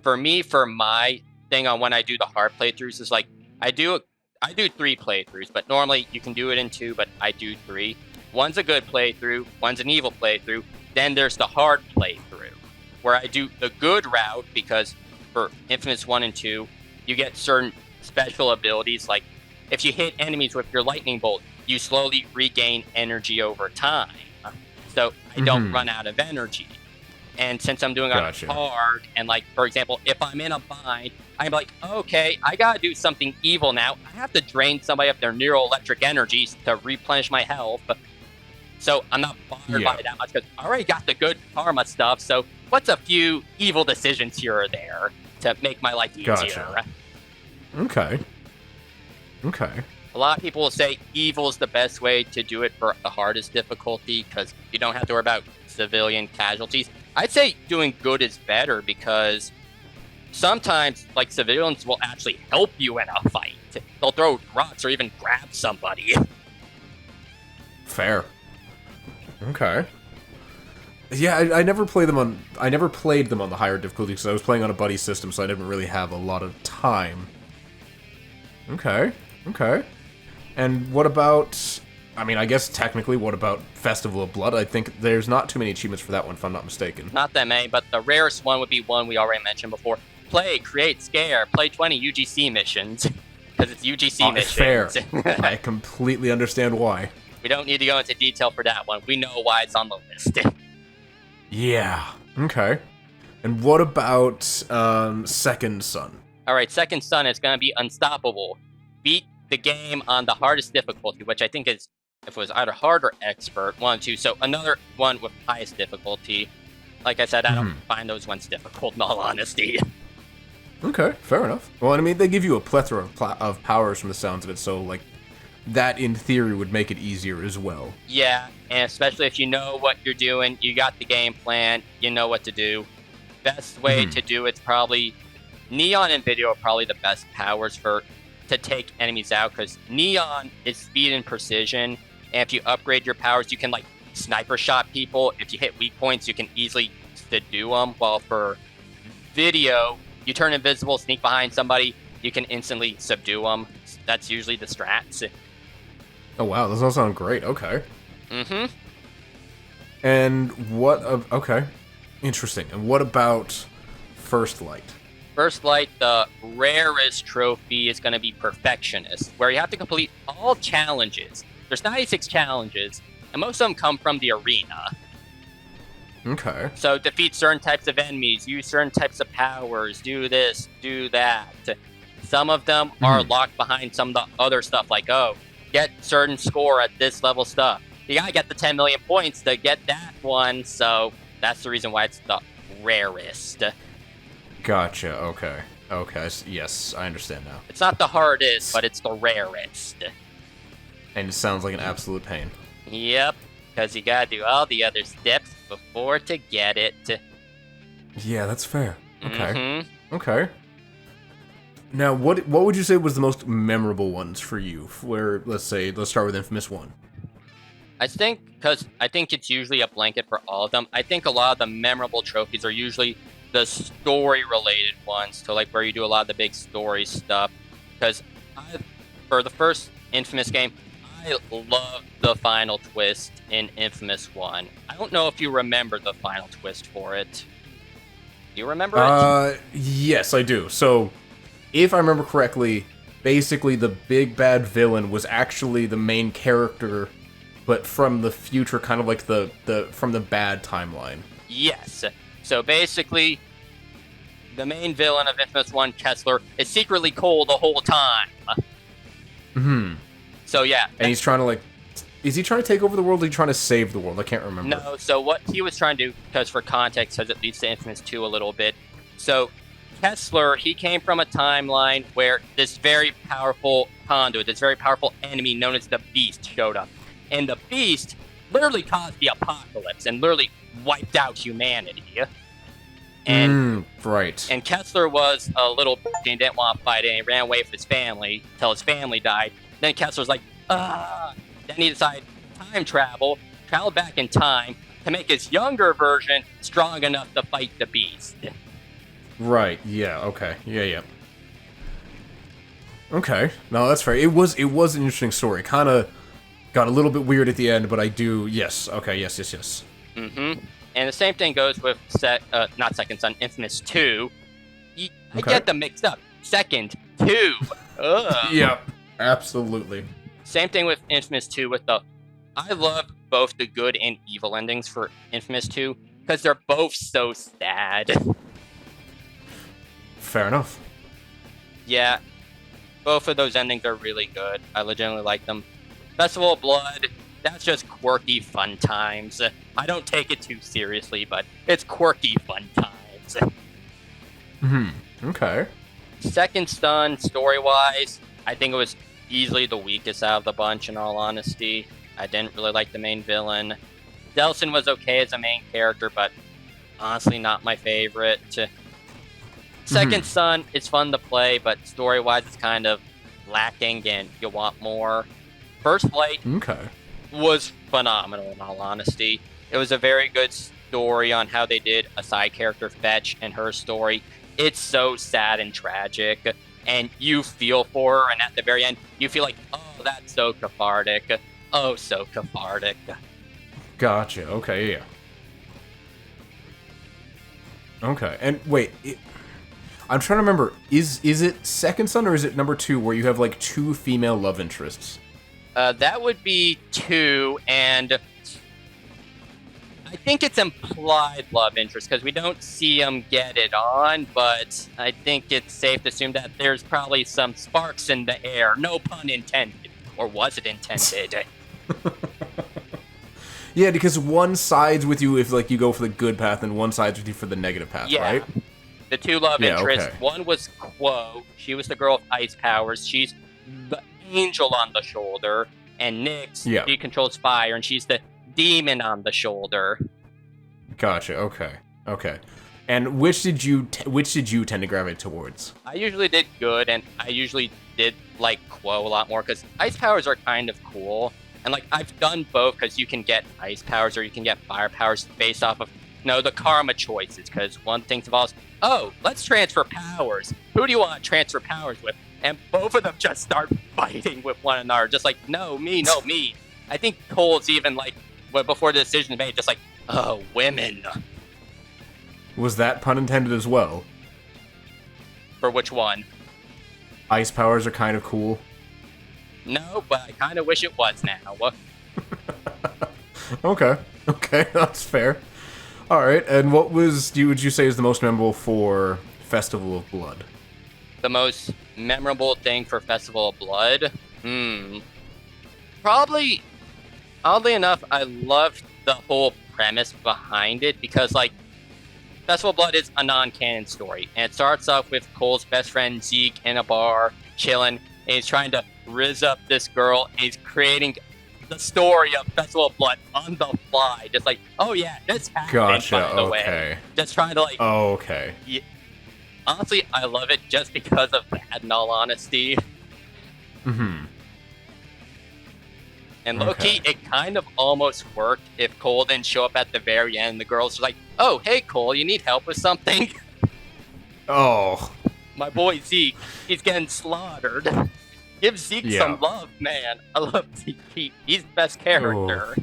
For me, for my thing on when I do the hard playthroughs is like, I do 3 playthroughs, but normally you can do it in 2, but I do 3. One's a good playthrough, one's an evil playthrough, then there's the hard playthrough, where I do the good route, because for Infamous 1 and 2, you get certain special abilities, like if you hit enemies with your lightning bolt, you slowly regain energy over time, so I don't run out of energy. And since I'm doing it hard, and like, for example, if I'm in a bind, I'm like, okay, I gotta do something evil now. I have to drain somebody of their neuroelectric energies to replenish my health. So I'm not bothered by it that much, because I already got the good karma stuff, so what's a few evil decisions here or there to make my life easier? Okay. Okay. A lot of people will say evil is the best way to do it for the hardest difficulty, because you don't have to worry about civilian casualties. I'd say doing good is better, because sometimes, like, civilians will actually help you in a fight. They'll throw rocks or even grab somebody. Fair. Okay. Yeah, I never played them on the higher difficulty, because I was playing on a buddy system, so I didn't really have a lot of time. Okay. Okay. And what about I mean, I guess technically, what about Festival of Blood? I think there's not too many achievements for that one, if I'm not mistaken. Not that many, but the rarest one would be one we already mentioned before. Play, create, scare, play 20 UGC missions. Because it's UGC missions. Fair. I completely understand why. We don't need to go into detail for that one. We know why it's on the list. Yeah. Okay. And what about Second Son? All right, Second Son is going to be unstoppable. Beat the game on the hardest difficulty, which I think is, if it was either hard or expert, one, two. So another one with highest difficulty. Like I said, I don't find those ones difficult, in all honesty. Okay, fair enough. Well, I mean, they give you a plethora of powers from the sounds of it, so, like, that, in theory, would make it easier as well. Yeah, and especially if you know what you're doing, you got the game plan, you know what to do. Best way to do it's probably... Neon and Video are probably the best powers to take enemies out, because Neon is speed and precision, and if you upgrade your powers, you can, like, sniper shot people. If you hit weak points, you can easily subdue them, while for Video... You turn invisible, sneak behind somebody, you can instantly subdue them. That's usually the strats. Oh, wow, those all sound great. Okay. Mm-hmm. And okay. Interesting. And what about First Light? First Light, the rarest trophy is going to be Perfectionist, where you have to complete all challenges. There's 96 challenges, and most of them come from the arena. Okay. So defeat certain types of enemies, use certain types of powers, do this, do that. Some of them are locked behind some of the other stuff, like, get certain score at this level stuff. You gotta get the 10 million points to get that one, so that's the reason why it's the rarest. Gotcha, okay. Okay, yes, I understand now. It's not the hardest, but it's the rarest. And it sounds like an absolute pain. Yep, because you gotta do all the other steps before to get it. Yeah, that's fair. Okay. Okay. Now, what would you say was the most memorable ones for you? Let's start with Infamous 1. I think it's usually a blanket for all of them. I think a lot of the memorable trophies are usually the story-related ones, so like where you do a lot of the big story stuff. Because for the first Infamous game, I love the final twist in Infamous 1. I don't know if you remember the final twist for it. Do you remember it? Yes, I do. So, if I remember correctly, basically the big bad villain was actually the main character, but from the future, kind of like from the bad timeline. Yes. So basically, the main villain of Infamous 1, Kessler, is secretly Cole the whole time. So yeah. And he's trying to, is he trying to take over the world, or is he trying to save the world? I can't remember. No, so what he was trying to do, because for context, because it leads to Infamous 2 a little bit. So Kessler, he came from a timeline where this very powerful conduit, this very powerful enemy known as the Beast showed up. And the Beast literally caused the apocalypse and literally wiped out humanity. And right. And Kessler was a little bitch and didn't want to fight, and he ran away from his family till his family died. Then Kessler's like, Then he decided time travel back in time to make his younger version strong enough to fight the Beast. Right. Yeah. Okay. Yeah. Okay. No, that's fair. It was an interesting story. Kind of got a little bit weird at the end, but I do. Yes. Okay. Yes. Mm-hmm. And the same thing goes with not Second Son, Infamous 2. I get them mixed up. Second 2. Yeah. Absolutely. Same thing with Infamous 2 I love both the good and evil endings for Infamous 2 because they're both so sad. Fair enough. Yeah, both of those endings are really good. I legitimately like them. Festival of Blood, that's just quirky fun times. I don't take it too seriously, but it's quirky fun times. Okay. Second Son, story-wise, I think it was easily the weakest out of the bunch, in all honesty. I didn't really like the main villain. Delsin was okay as a main character, but honestly not my favorite. Second Son is fun to play, but story-wise it's kind of lacking and you want more. First Flight was phenomenal, in all honesty. It was a very good story on how they did a side character, Fetch, and her story. It's so sad and tragic, and you feel for her, and at the very end, you feel like, oh, that's so cathartic. oh so cathartic. Gotcha. Okay, yeah. Okay, and wait, I'm trying to remember. Is it Second Son or is it number 2 where you have like 2 female love interests? That would be 2, and I think it's implied love interest because we don't see them get it on, but I think it's safe to assume that there's probably some sparks in the air. No pun intended. Or was it intended? Yeah, because one sides with you if like you go for the good path, and one sides with you for the negative path, right? The 2 love interests. Okay. One was Quo. She was the girl with ice powers. She's the angel on the shoulder. And Nyx, she controls fire, and she's the demon on the shoulder. Gotcha. Okay. And which did you tend to gravitate towards? I usually did good, and I usually did like Quo a lot more because ice powers are kind of cool. And like I've done both because you can get ice powers or you can get fire powers based off of the karma choices. Because one thing involves, let's transfer powers. Who do you want to transfer powers with? And both of them just start fighting with one another, just like no me. I think Cole's even like before the decision is made, just like women. Was that pun intended as well? For which one? Ice powers are kind of cool. No, but I kind of wish it was now. Okay, that's fair. All right, and what would you say is the most memorable for Festival of Blood? The most memorable thing for Festival of Blood? Probably, oddly enough, I loved the whole premise behind it because, like, Festival of Blood is a non-canon story, and it starts off with Cole's best friend Zeke in a bar, chilling, and he's trying to rizz up this girl, and he's creating the story of Festival of Blood on the fly, just like, oh yeah, this happened, by the way. Just trying to like... okay. Yeah, honestly, I love it just because of that, in all honesty. Mm-hmm. And low-key, it kind of almost worked if Cole didn't show up at the very end. The girls are like, oh, hey, Cole, you need help with something? Oh. My boy Zeke, he's getting slaughtered. Give Zeke some love, man. I love Zeke. He's the best character.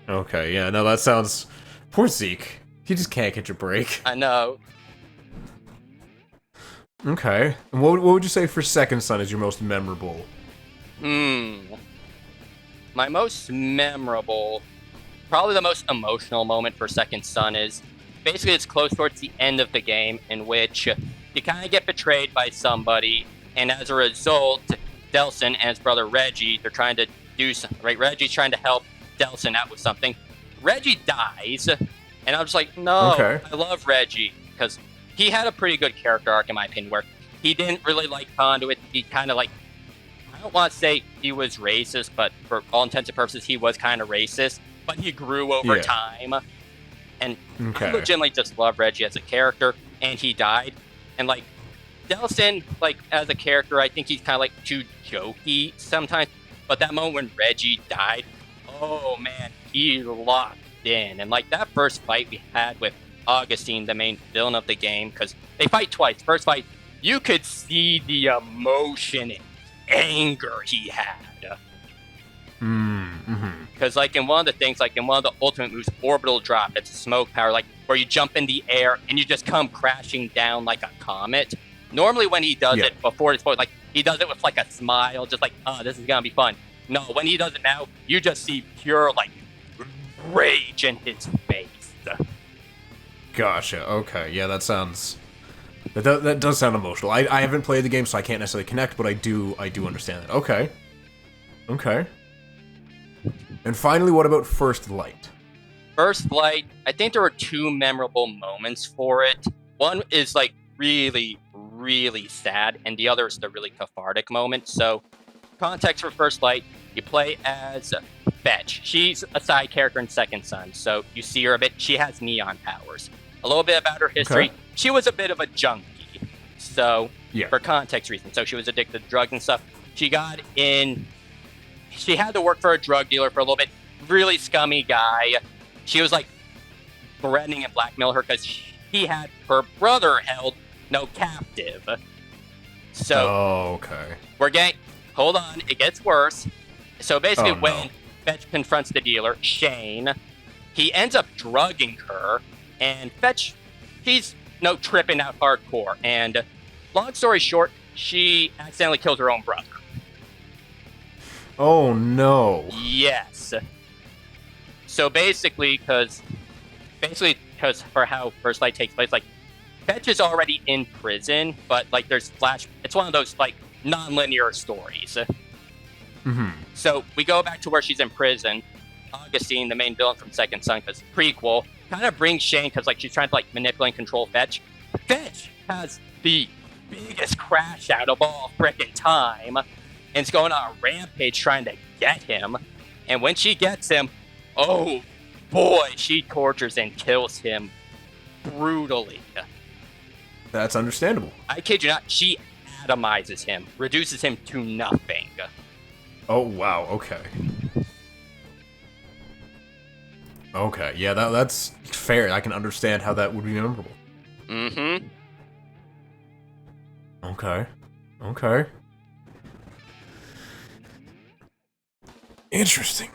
Okay, yeah, no, that sounds... Poor Zeke. He just can't catch a break. I know. Okay. And what would you say for Second Son is your most memorable? My most memorable, probably the most emotional moment for Second Son is basically it's close towards the end of the game in which you kind of get betrayed by somebody, and as a result, Delson and his brother Reggie, they're trying to do something, right? Reggie's trying to help Delson out with something. Reggie dies, and I'm just like, no, I love Reggie, because he had a pretty good character arc, in my opinion, where he didn't really like Conduit. He kind of like, I don't want to say he was racist, but for all intents and purposes, he was kind of racist, but he grew over time. And I legitimately just love Reggie as a character, and he died. And, like, Delson, like, as a character, I think he's kind of, like, too jokey sometimes. But that moment when Reggie died, oh, man, he locked in. And, like, that first fight we had with Augustine, the main villain of the game, because they fight twice. First fight, you could see the emotion and anger he had. Because, like, in one of the things, like, in one of the ultimate moves, Orbital Drop, it's a smoke power, like, where you jump in the air and you just come crashing down like a comet. Normally when he does it before it's like, he does it with, like, a smile, just like, oh, this is gonna be fun. No, when he does it now, you just see pure, like, rage in his face. Gotcha, okay. Yeah, that sounds... That does sound emotional. I haven't played the game, so I can't necessarily connect, but I do understand that. Okay. And finally, what about First Light? First Light, I think there were 2 memorable moments for it. One is, like, really, really sad, and the other is the really cathartic moment. So, context for First Light, you play as Fetch. She's a side character in Second Son, so you see her a bit. She has neon powers. A little bit about her history. Okay. She was a bit of a junkie, so, for context reasons. So she was addicted to drugs and stuff. She got in... She had to work for a drug dealer for a little bit. Really scummy guy. She was, like, threatening and blackmailing her because he had her brother held captive. So, hold on, it gets worse. So basically, Oh, no. when Fetch confronts the dealer, Shane, he ends up drugging her, and Fetch, he's tripping out hardcore. And long story short, she accidentally kills her own brother. Oh, no. Yes. So basically, because for how First Light takes place, like, Fetch is already in prison, but, like, there's it's one of those, like, non-linear stories. Mm-hmm. So we go back to where she's in prison. Augustine, the main villain from Second Son, because prequel, kind of brings Shane, because, like, she's trying to, like, manipulate and control Fetch. Fetch has the biggest crash out of all frickin' time, and is going on a rampage trying to get him. And when she gets him, oh boy, she tortures and kills him brutally. That's understandable. I kid you not, she atomizes him, reduces him to nothing. Oh, wow, okay. Okay, yeah, that's fair. I can understand how that would be memorable. Mm-hmm. Okay. Interesting.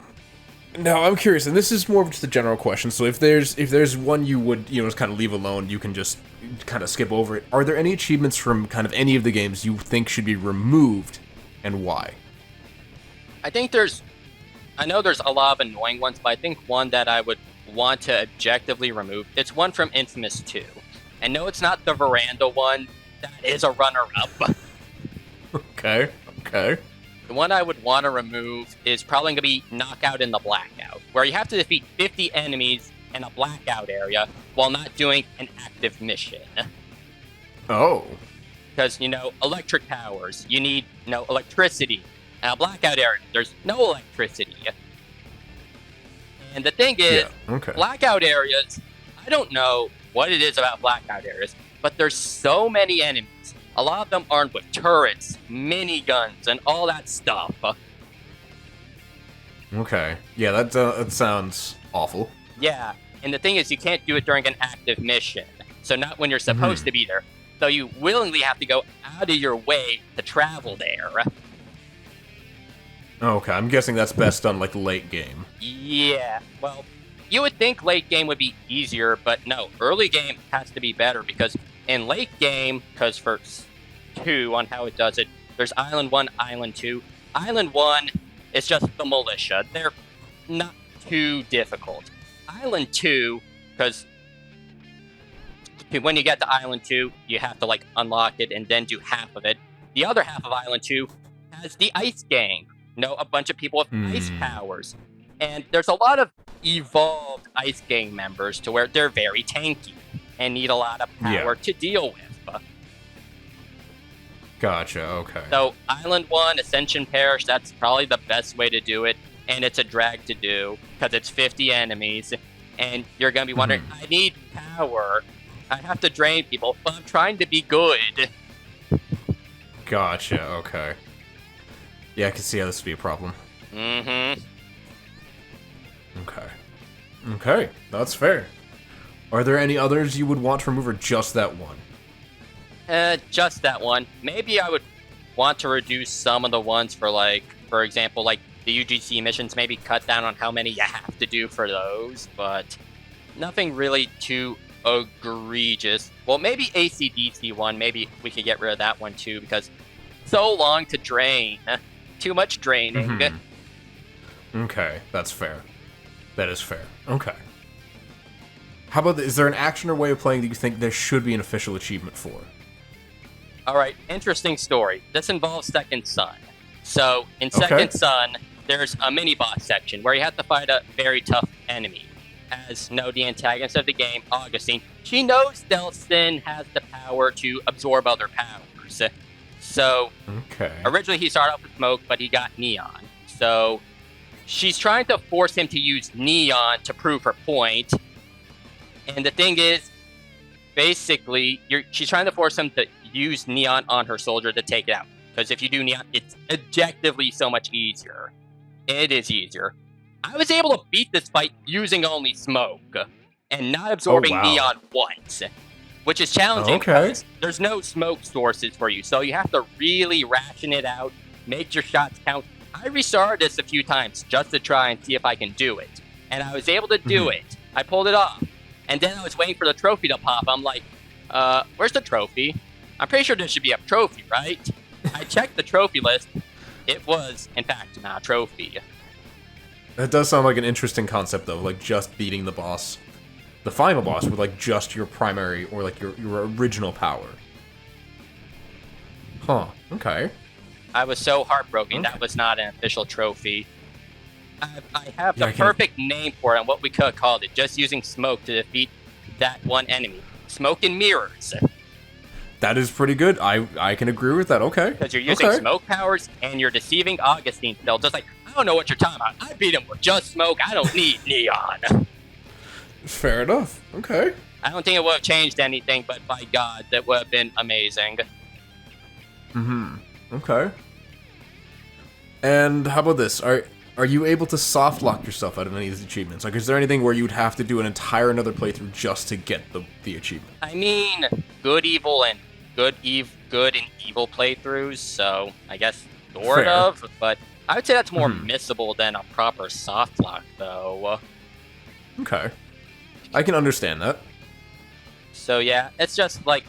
Now, I'm curious, and this is more of just a general question, so if there's one you would, just kind of leave alone, you can just kind of skip over it. Are there any achievements from kind of any of the games you think should be removed, and why? I know there's a lot of annoying ones, but I think one that I would want to objectively remove, it's one from Infamous 2. And no, it's not the veranda one. That is a runner-up. Okay. The one I would want to remove is probably going to be Knockout in the Blackout, where you have to defeat 50 enemies in a blackout area while not doing an active mission. Oh. Because, electric powers, you need, electricity. In a blackout area, there's no electricity. And the thing is, blackout areas, I don't know what it is about blackout areas, but there's so many enemies. A lot of them armed with turrets, miniguns, and all that stuff. Okay. Yeah, that sounds awful. Yeah, and the thing is, you can't do it during an active mission. So not when you're supposed to be there. So you willingly have to go out of your way to travel there. Okay, I'm guessing that's best done, like, late game. Yeah, well, you would think late game would be easier, but no, early game has to be better, because in late game, because for 2 on how it does it, there's Island 1, Island 2. Island 1 is just the militia. They're not too difficult. Island 2, because when you get to Island 2, you have to, like, unlock it and then do half of it. The other half of Island 2 has the Ice Gang. A bunch of people with ice powers. And there's a lot of evolved Ice Gang members to where they're very tanky and need a lot of power to deal with. Gotcha, okay. So Island 1, Ascension Parish, that's probably the best way to do it. And it's a drag to do because it's 50 enemies. And you're going to be wondering, I need power. I have to drain people, but I'm trying to be good. Gotcha, okay. Yeah, I can see how this would be a problem. Mm-hmm. Okay, that's fair. Are there any others you would want to remove, or just that one? Just that one. Maybe I would want to reduce some of the ones for example, like the UGC missions, maybe cut down on how many you have to do for those, but nothing really too egregious. Well, maybe AC/DC one, maybe we could get rid of that one too, because so long to drain. Too much draining. Okay, that's fair. That is fair. Okay. How about is there an action or way of playing that you think there should be an official achievement for? Alright, interesting story. This involves Second Son. So, in Second Son, there's a mini-boss section where you have to fight a very tough enemy. As the antagonist of the game, Augustine, she knows Delsin has the power to absorb other powers. So, originally he started off with Smoke, but he got Neon. So, she's trying to force him to use Neon to prove her point. And the thing is, basically, she's trying to force him to use Neon on her soldier to take it out. Because if you do Neon, it's objectively so much easier. It is easier. I was able to beat this fight using only Smoke and not absorbing Neon once. Which is challenging because there's no smoke sources for you. So you have to really ration it out, make your shots count. I restarted this a few times just to try and see if I can do it. And I was able to do it. I pulled it off. And then I was waiting for the trophy to pop. I'm like, where's the trophy? I'm pretty sure there should be a trophy, right? I checked the trophy list. It was, in fact, not a trophy. That does sound like an interesting concept, though, like just beating the boss. The final boss with, like, just your primary or, like, your original power. Huh, okay. I was so heartbroken. That was not an official trophy. I have the perfect name for it and what we could have called it, just using smoke to defeat that one enemy. Smoke and mirrors. That is pretty good. I can agree with that, okay. Because you're using smoke powers and you're deceiving Augustine still. Just like, I don't know what you're talking about. I beat him with just smoke. I don't need neon. Fair enough, okay. I don't think it would have changed anything, but by God, that would have been amazing. Okay. And how about this? Are you able to soft lock yourself out of any of these achievements? Like, is there anything where you'd have to do an entire another playthrough just to get the achievement? I mean, good and evil playthroughs, so I guess sort of, but I would say that's more missable than a proper soft lock, though. Okay. I can understand that. So yeah, it's just, like,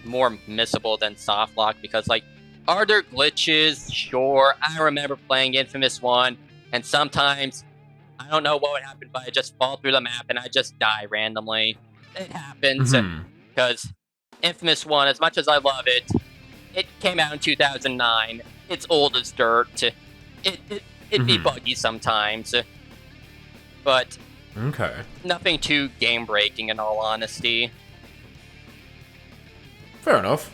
more missable than soft lock, because, like, are there glitches? Sure. I remember playing Infamous 1, and sometimes, I don't know what would happen, but I just fall through the map and I just die randomly. It happens, because Infamous 1, as much as I love it, it came out in 2009. It's old as dirt. It'd be buggy sometimes. But nothing too game-breaking, in all honesty. Fair enough.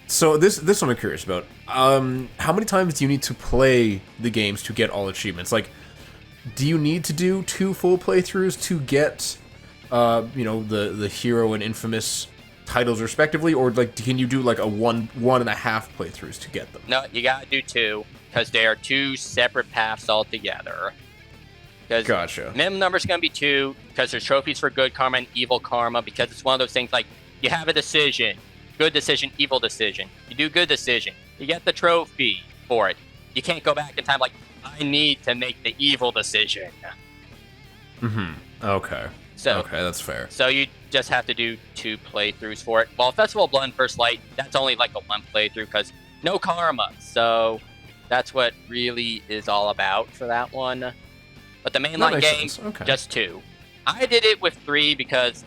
So this one I'm curious about. How many times do you need to play the games to get all achievements? Like, do you need to do 2 full playthroughs to get, the Hero and Infamous titles respectively, or like can you do like a one and a half playthroughs to get them? No, you gotta do 2 because they are 2 separate paths altogether. Gotcha. Minimum number's gonna be 2 because there's trophies for good karma and evil karma, because it's one of those things like you have a decision. Good decision, evil decision. You do good decision. You get the trophy for it. You can't go back in time like, I need to make the evil decision. Okay. Okay, that's fair. So you just have to do 2 playthroughs for it. While Festival of Blood and First Light, that's only like a 1 playthrough because no karma. So that's what really is all about for that one. But the mainline game, just 2. I did it with 3 because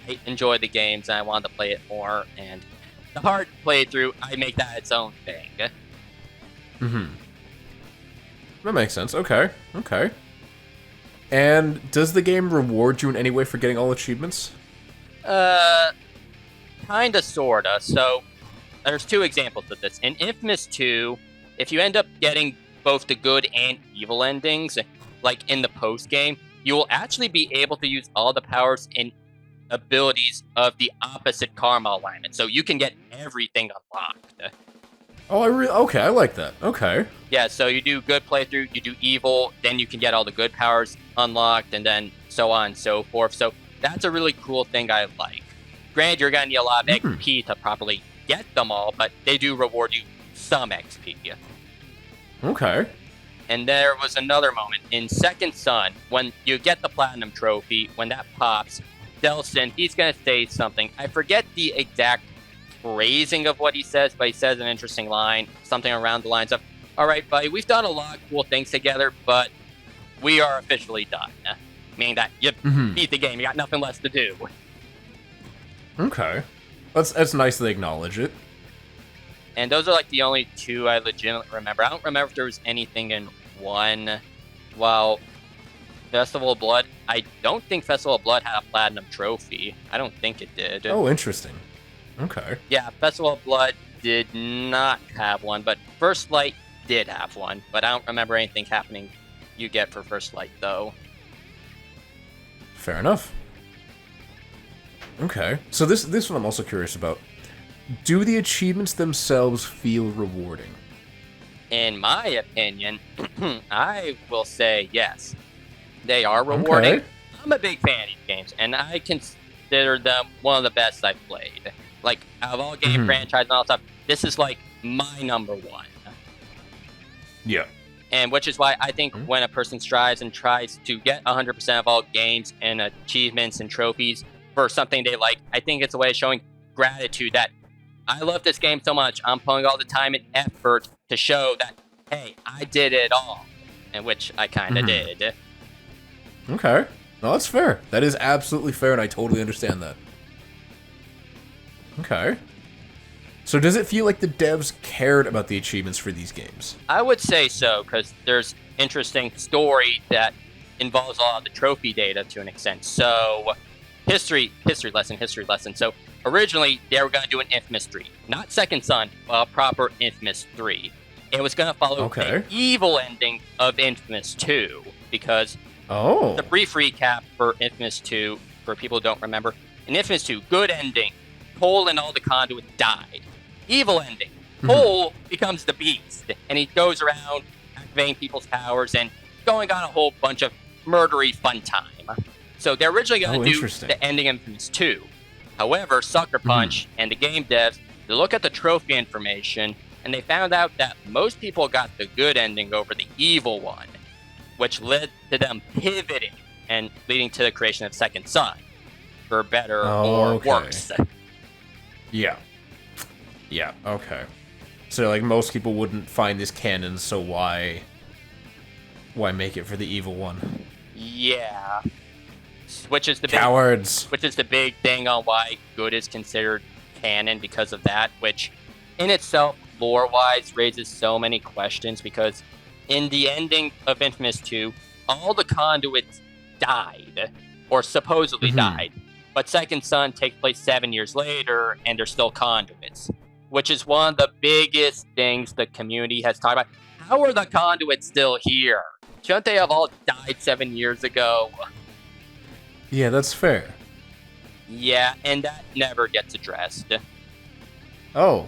I enjoy the games and I wanted to play it more, and the hard playthrough, I make that its own thing. That makes sense. Okay. And does the game reward you in any way for getting all achievements? Kinda, sorta. So, there's 2 examples of this. In Infamous 2, if you end up getting both the good and evil endings, like in the post-game, you will actually be able to use all the powers and abilities of the opposite karma alignment, so you can get everything unlocked. Oh, I like that. Okay. Yeah, so you do good playthrough, you do evil, then you can get all the good powers unlocked, and then so on and so forth. So that's a really cool thing I like. Granted, you're gonna need a lot of XP to properly get them all, but they do reward you some XP. Okay. And there was another moment in Second Son, when you get the Platinum Trophy, when that pops, Delson, he's going to say something. I forget the exact phrasing of what he says, but he says an interesting line, something around the lines of, all right, buddy, we've done a lot of cool things together, but we are officially done. Meaning that you beat the game, you got nothing left to do. Okay. That's nice they acknowledge it. And those are like the only 2 I legitimately remember. I don't remember if there was anything in 1. While Festival of Blood, I don't think Festival of Blood had a Platinum Trophy. I don't think it did. Oh, interesting. Okay. Yeah, Festival of Blood did not have one, but First Light did have one. But I don't remember anything happening you get for First Light, though. Fair enough. Okay. So this one I'm also curious about. Do the achievements themselves feel rewarding? In my opinion, I will say yes. They are rewarding. Okay. I'm a big fan of these games, and I consider them one of the best I've played. Like, out of all game franchises and all stuff, this is like my number 1. Yeah. And which is why I think when a person strives and tries to get 100% of all games and achievements and trophies for something they like, I think it's a way of showing gratitude that I love this game so much. I'm putting all the time and effort to show that, hey, I did it all. And which I kind of did. Okay. No, that's fair. That is absolutely fair, and I totally understand that. Okay. So does it feel like the devs cared about the achievements for these games? I would say so, because there's interesting story that involves a lot of the trophy data to an extent. So, history lesson. So, originally, they were going to do an Infamous 3. Not Second Son, but a proper Infamous 3. It was going to follow the evil ending of Infamous 2, because the brief recap for Infamous 2, for people who don't remember, in Infamous 2, good ending, Cole and all the conduits died. Evil ending, Cole becomes the Beast, and he goes around activating people's powers and going on a whole bunch of murdery fun time. So they're originally going to do the ending of Infamous 2. However, Sucker Punch and the game devs, they look at the trophy information, and they found out that most people got the good ending over the evil one, which led to them pivoting and leading to the creation of Second Son, for better or worse. Yeah. Yeah, okay. So, like, most people wouldn't find this canon, so why make it for the evil one? Yeah. Which is the Cowards! Which is the big thing on why good is considered canon because of that, which in itself, lore-wise, raises so many questions, because in the ending of Infamous 2, all the conduits died, or supposedly died, but Second Son takes place 7 years later, and they're still conduits, which is one of the biggest things the community has talked about. How are the conduits still here? Shouldn't they have all died 7 years ago? Yeah, that's fair. Yeah, and that never gets addressed. Oh.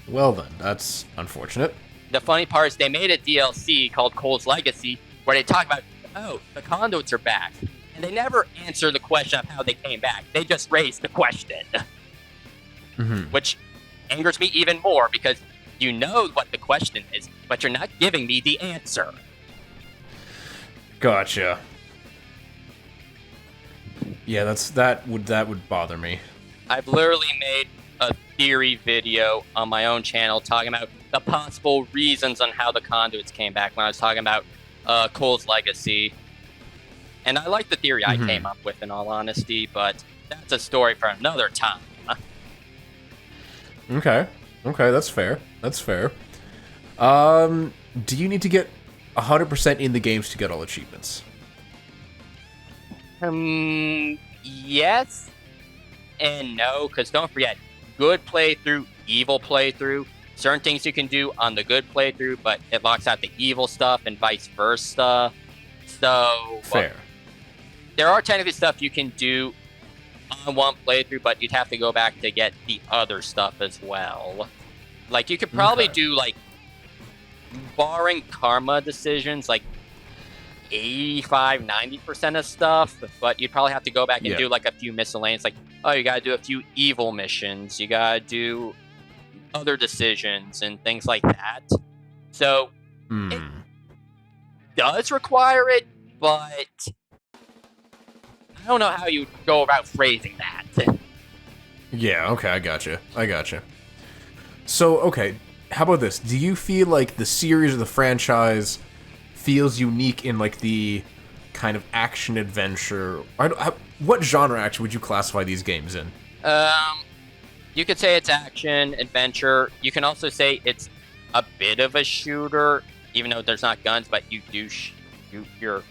Well then, that's unfortunate. The funny part is they made a DLC called Cole's Legacy, where they talk about, oh, the conduits are back. And they never answer the question of how they came back. They just raise the question. Which angers me even more, because you know what the question is, but you're not giving me the answer. Gotcha. Yeah, that would bother me. I've literally made a theory video on my own channel talking about the possible reasons on how the conduits came back when I was talking about Cole's Legacy. And I like the theory I came up with, in all honesty, but that's a story for another time. Okay, that's fair. Do you need to get 100% in the games to get all achievements? Yes and no, because don't forget, good playthrough, evil playthrough, certain things you can do on the good playthrough, but it locks out the evil stuff and vice versa. So, fair. There are technically stuff you can do on one playthrough, but you'd have to go back to get the other stuff as well. Like, you could probably do, like, barring karma decisions, like 85-90% of stuff, but you'd probably have to go back and do like a few miscellaneous, like, oh, you gotta do a few evil missions, you gotta do other decisions and things like that. So it does require it, but I don't know how you go about phrasing that. Yeah, okay, I gotcha. So, okay, how about this? Do you feel like the series or the franchise feels unique in, like, the kind of action-adventure... What genre, actually, would you classify these games in? You could say it's action-adventure. You can also say it's a bit of a shooter, even though there's not guns, but you do shoot your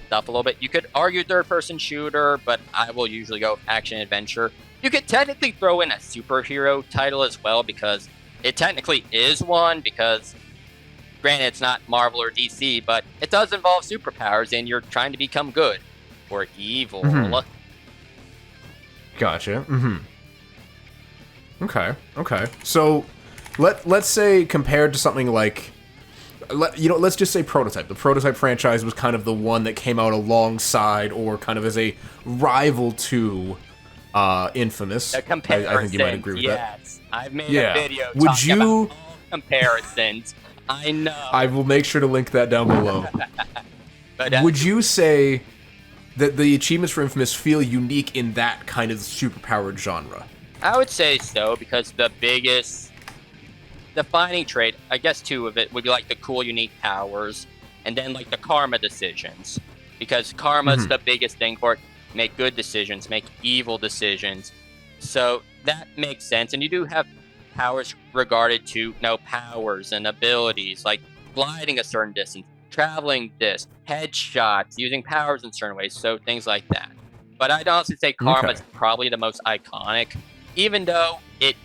stuff a little bit. You could argue third-person shooter, but I will usually go action-adventure. You could technically throw in a superhero title as well, because it technically is one, because... Granted, it's not Marvel or DC, but it does involve superpowers, and you're trying to become good or evil. Gotcha. Okay. So, let's say compared to something like, let's just say Prototype. The Prototype franchise was kind of the one that came out alongside, or kind of as a rival to Infamous. The comparison, I think you might agree with that. Yes, I've made a video about all comparisons. I know. I will make sure to link that down below. But, Would you say that the achievements for Infamous feel unique in that kind of superpowered genre? I would say so, because the biggest defining trait, I guess two of it, would be like the cool, unique powers, and then like the karma decisions. Because karma's the biggest thing for it. Make good decisions, make evil decisions. So that makes sense. And you do have powers regarded to powers and abilities, like gliding a certain distance, traveling this, headshots, using powers in certain ways, so things like that. But I'd honestly say karma's probably the most iconic, even though it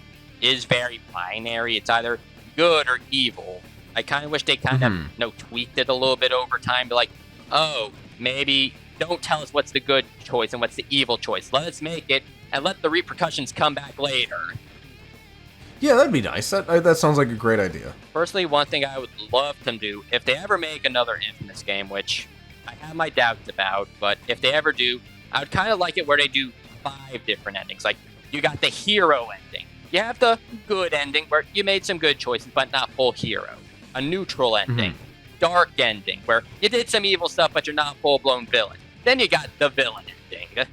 is very binary. It's either good or evil. I kind of wish they kind of tweaked it a little bit over time, be like, oh, maybe don't tell us what's the good choice and what's the evil choice. Let us make it and let the repercussions come back later. Yeah, that'd be nice. That sounds like a great idea. Personally, one thing I would love them to do, if they ever make another Infamous game, which I have my doubts about, but if they ever do, I would kind of like it where they do 5 different endings. Like, you got the hero ending. You have the good ending where you made some good choices, but not full hero. A neutral ending. Dark ending, where you did some evil stuff, but you're not full-blown villain. Then you got the villain ending.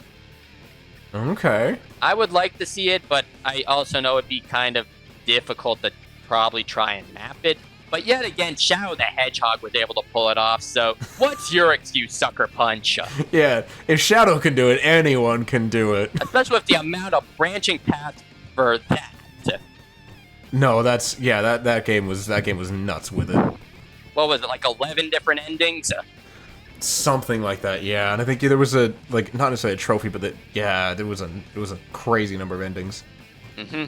Okay. I would like to see it, but I also know it'd be kind of difficult to probably try and map it. But yet again, Shadow the Hedgehog was able to pull it off, so what's your excuse, Sucker Punch? Yeah, if Shadow can do it, anyone can do it. Especially with the amount of branching paths for that. No, that game was nuts with it. What was it, like 11 different endings? Something like that, yeah. And I think there was not necessarily a trophy, but there was a crazy number of endings.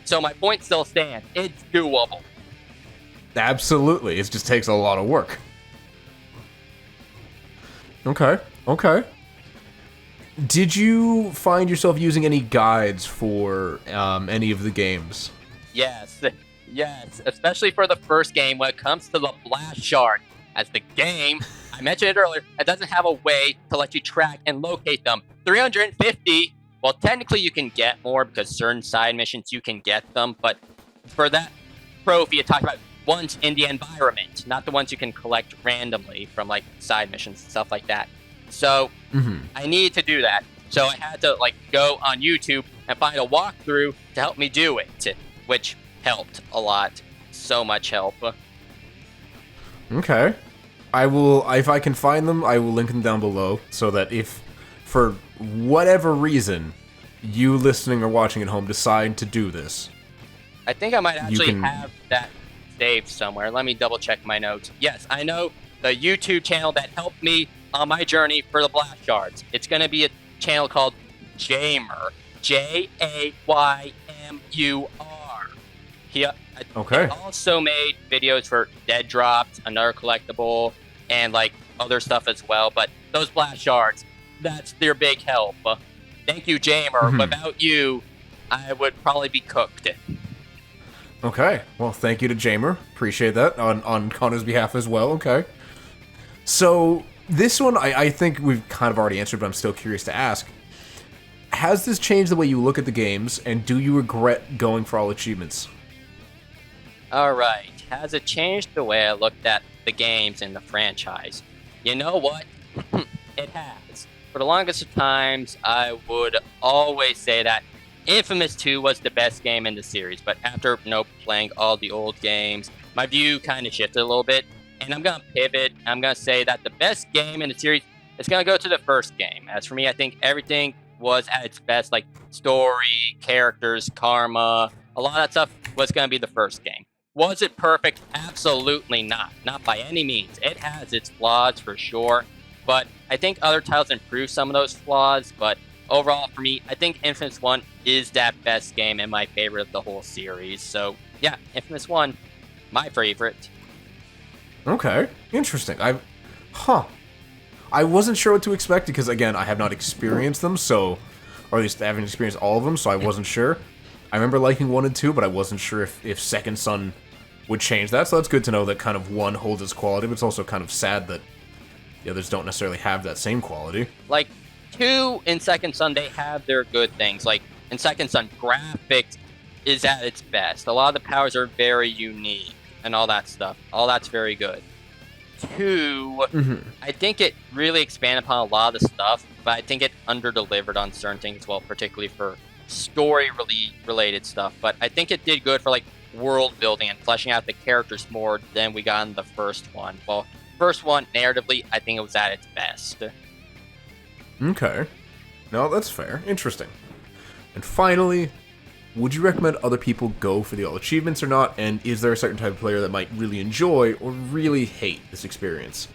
So my point still stands. It's doable. Absolutely, it just takes a lot of work. Okay. Did you find yourself using any guides for any of the games? Yes, especially for the first game when it comes to the Blast Shard. As the game, I mentioned it earlier, it doesn't have a way to let you track and locate them. 350, well, technically you can get more because certain side missions you can get them, but for that trophy, it talks about ones in the environment, not the ones you can collect randomly from like side missions and stuff like that. So I needed to do that. So I had to go on YouTube and find a walkthrough to help me do it, which helped a lot. So much help. Okay. I will, if I can find them, I will link them down below so that if, for whatever reason, you listening or watching at home decide to do this. I think I might actually have that saved somewhere. Let me double check my notes. Yes, I know the YouTube channel that helped me on my journey for the Blast Shards. It's going to be a channel called Jaymer. Jaymur. He also made videos for Dead Drops, another collectible, and other stuff as well. But those Blast Shards, that's their big help. Thank you, Jaymer. Without you, I would probably be cooked. Okay. Well, thank you to Jaymer. Appreciate that on Connor's behalf as well. Okay. So this one, I think we've kind of already answered, but I'm still curious to ask. Has this changed the way you look at the games, and do you regret going for all achievements? Alright, has it changed the way I looked at the games in the franchise? You know what? It has. For the longest of times, I would always say that Infamous 2 was the best game in the series, but after playing all the old games, my view kind of shifted a little bit, and I'm going to pivot. I'm going to say that the best game in the series is going to go to the first game. As for me, I think everything was at its best, like story, characters, karma, a lot of that stuff was going to be the first game. Was it perfect? Absolutely not. Not by any means. It has its flaws for sure, but I think other titles improved some of those flaws, but overall for me, I think Infamous 1 is that best game and my favorite of the whole series. So yeah, Infamous 1, my favorite. Okay, interesting. I wasn't sure what to expect because, again, I have not experienced them, or at least I haven't experienced all of them, so I wasn't sure. I remember liking 1 and 2, but I wasn't sure if Second Son would change that, so that's good to know that kind of 1 holds its quality, but it's also kind of sad that the others don't necessarily have that same quality. 2 in Second Son, they have their good things. In Second Son, graphics is at its best. A lot of the powers are very unique. and all that stuff. All that's very good. 2, I think it really expanded upon a lot of the stuff, but I think it under-delivered on certain things, well, particularly for story-related stuff. But I think it did good for, like, world building and fleshing out the characters more than we got in the first one. Well, first one, narratively, I think it was at its best. Okay. No, that's fair. Interesting. And finally, would you recommend other people go for the all achievements or not? And is there a certain type of player that might really enjoy or really hate this experience?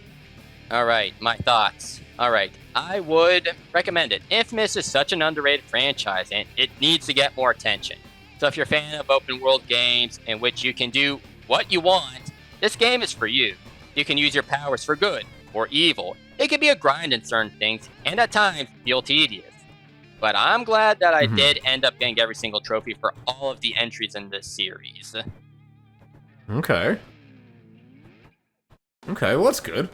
Alright, my thoughts. Alright, I would recommend it. Infamous is such an underrated franchise, and it needs to get more attention. So if you're a fan of open world games in which you can do what you want, this game is for you. You can use your powers for good or evil. It can be a grind in certain things, and at times feel tedious. But I'm glad that I did end up getting every single trophy for all of the entries in this series. Okay. Okay, well that's good.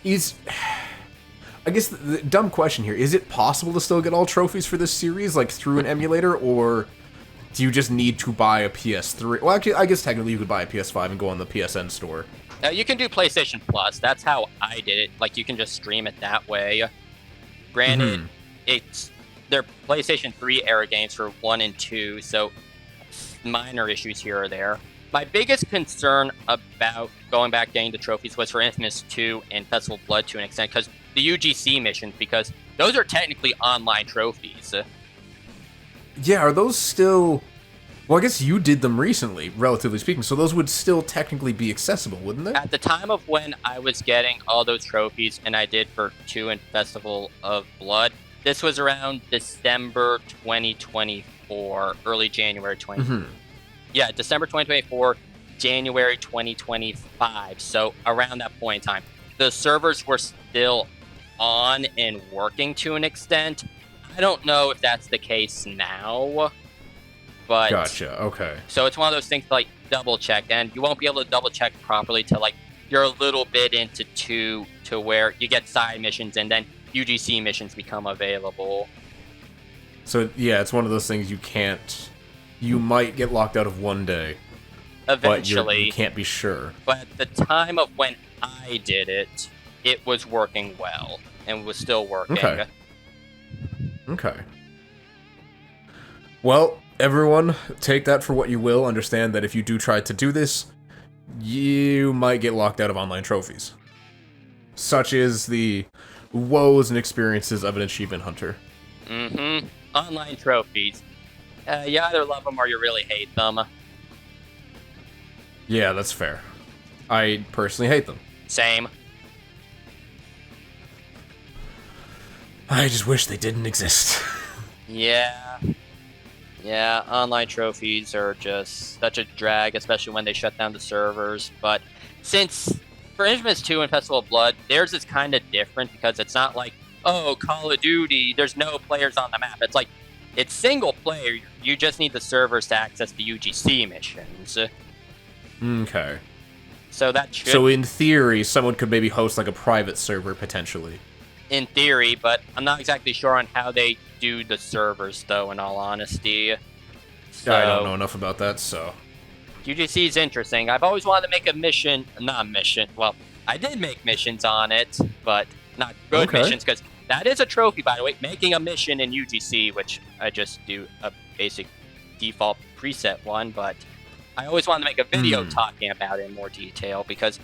I guess the dumb question here, is it possible to still get all trophies for this series, like through an emulator, or do you just need to buy a PS3? Well, actually, I guess technically you could buy a PS5 and go on the PSN store. You can do PlayStation Plus. That's how I did it. Like, you can just stream it that way. Granted, it's their PlayStation 3 era games for 1 and 2, so minor issues here or there. My biggest concern about going back getting the trophies was for Infamous 2 and Festival of Blood to an extent, because the UGC missions, because those are technically online trophies. Yeah, are those still... Well, I guess you did them recently, relatively speaking, so those would still technically be accessible, wouldn't they? At the time of when I was getting all those trophies, and I did for 2 and Festival of Blood, this was around December 2024, early January 2024. Yeah, December 2024, January 2025, so around that point in time. The servers were still on and working to an extent. I don't know if that's the case now. But, gotcha, okay. So it's one of those things to, like, double check, and you won't be able to double check properly till, like, you're a little bit into 2 to where you get side missions and then UGC missions become available. So, yeah, it's one of those things you can't... You might get locked out of one day. Eventually. But you can't be sure. But at the time of when I did it, it was working well, and was still working. Okay. Well... Everyone, take that for what you will. Understand that if you do try to do this, you might get locked out of online trophies. Such is the woes and experiences of an achievement hunter. Online trophies. You either love them or you really hate them. Yeah, that's fair. I personally hate them. Same. I just wish they didn't exist. Yeah, online trophies are just such a drag, especially when they shut down the servers. But since for Infamous 2 and Festival of Blood, theirs is kind of different because it's not like, oh, Call of Duty, there's no players on the map. It's like, it's single player. You just need the servers to access the UGC missions. Okay. So that should... So in theory, someone could maybe host like a private server, potentially. In theory, but I'm not exactly sure on how they do the servers, though, in all honesty. So, I don't know enough about that, so... UGC is interesting. I've always wanted to make a mission... Not a mission. Well, I did make missions on it, but not good missions, because that is a trophy, by the way. Making a mission in UGC, which I just do a basic default preset one, but I always wanted to make a video talking about it in more detail, because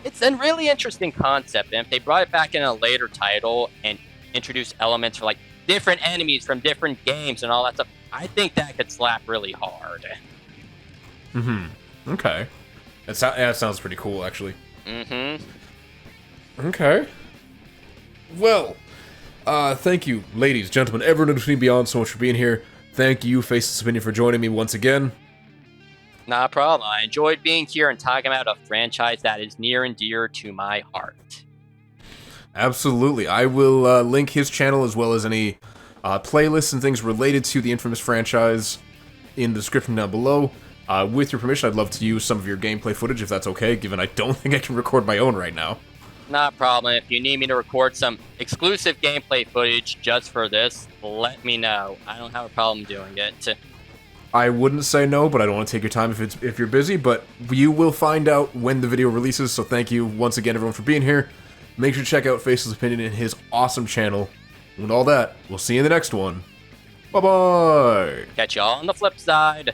it's a really interesting concept, and if they brought it back in a later title and introduced elements for, like, different enemies from different games and all that stuff, I think that could slap really hard. Okay. That sounds pretty cool, actually. Okay. Well, thank you, ladies, gentlemen, everyone in between beyond, so much for being here. Thank you, Faceless Opinion, for joining me once again. Not a problem. I enjoyed being here and talking about a franchise that is near and dear to my heart. Absolutely. I will link his channel as well as any playlists and things related to the Infamous franchise in the description down below. With your permission, I'd love to use some of your gameplay footage if that's okay, given I don't think I can record my own right now. Not a problem. If you need me to record some exclusive gameplay footage just for this, let me know. I don't have a problem doing it. I wouldn't say no, but I don't want to take your time if you're busy, but you will find out when the video releases, so thank you once again, everyone, for being here. Make sure to check out Faceless Opinion and his awesome channel. And all that, we'll see you in the next one. Bye-bye! Catch y'all on the flip side.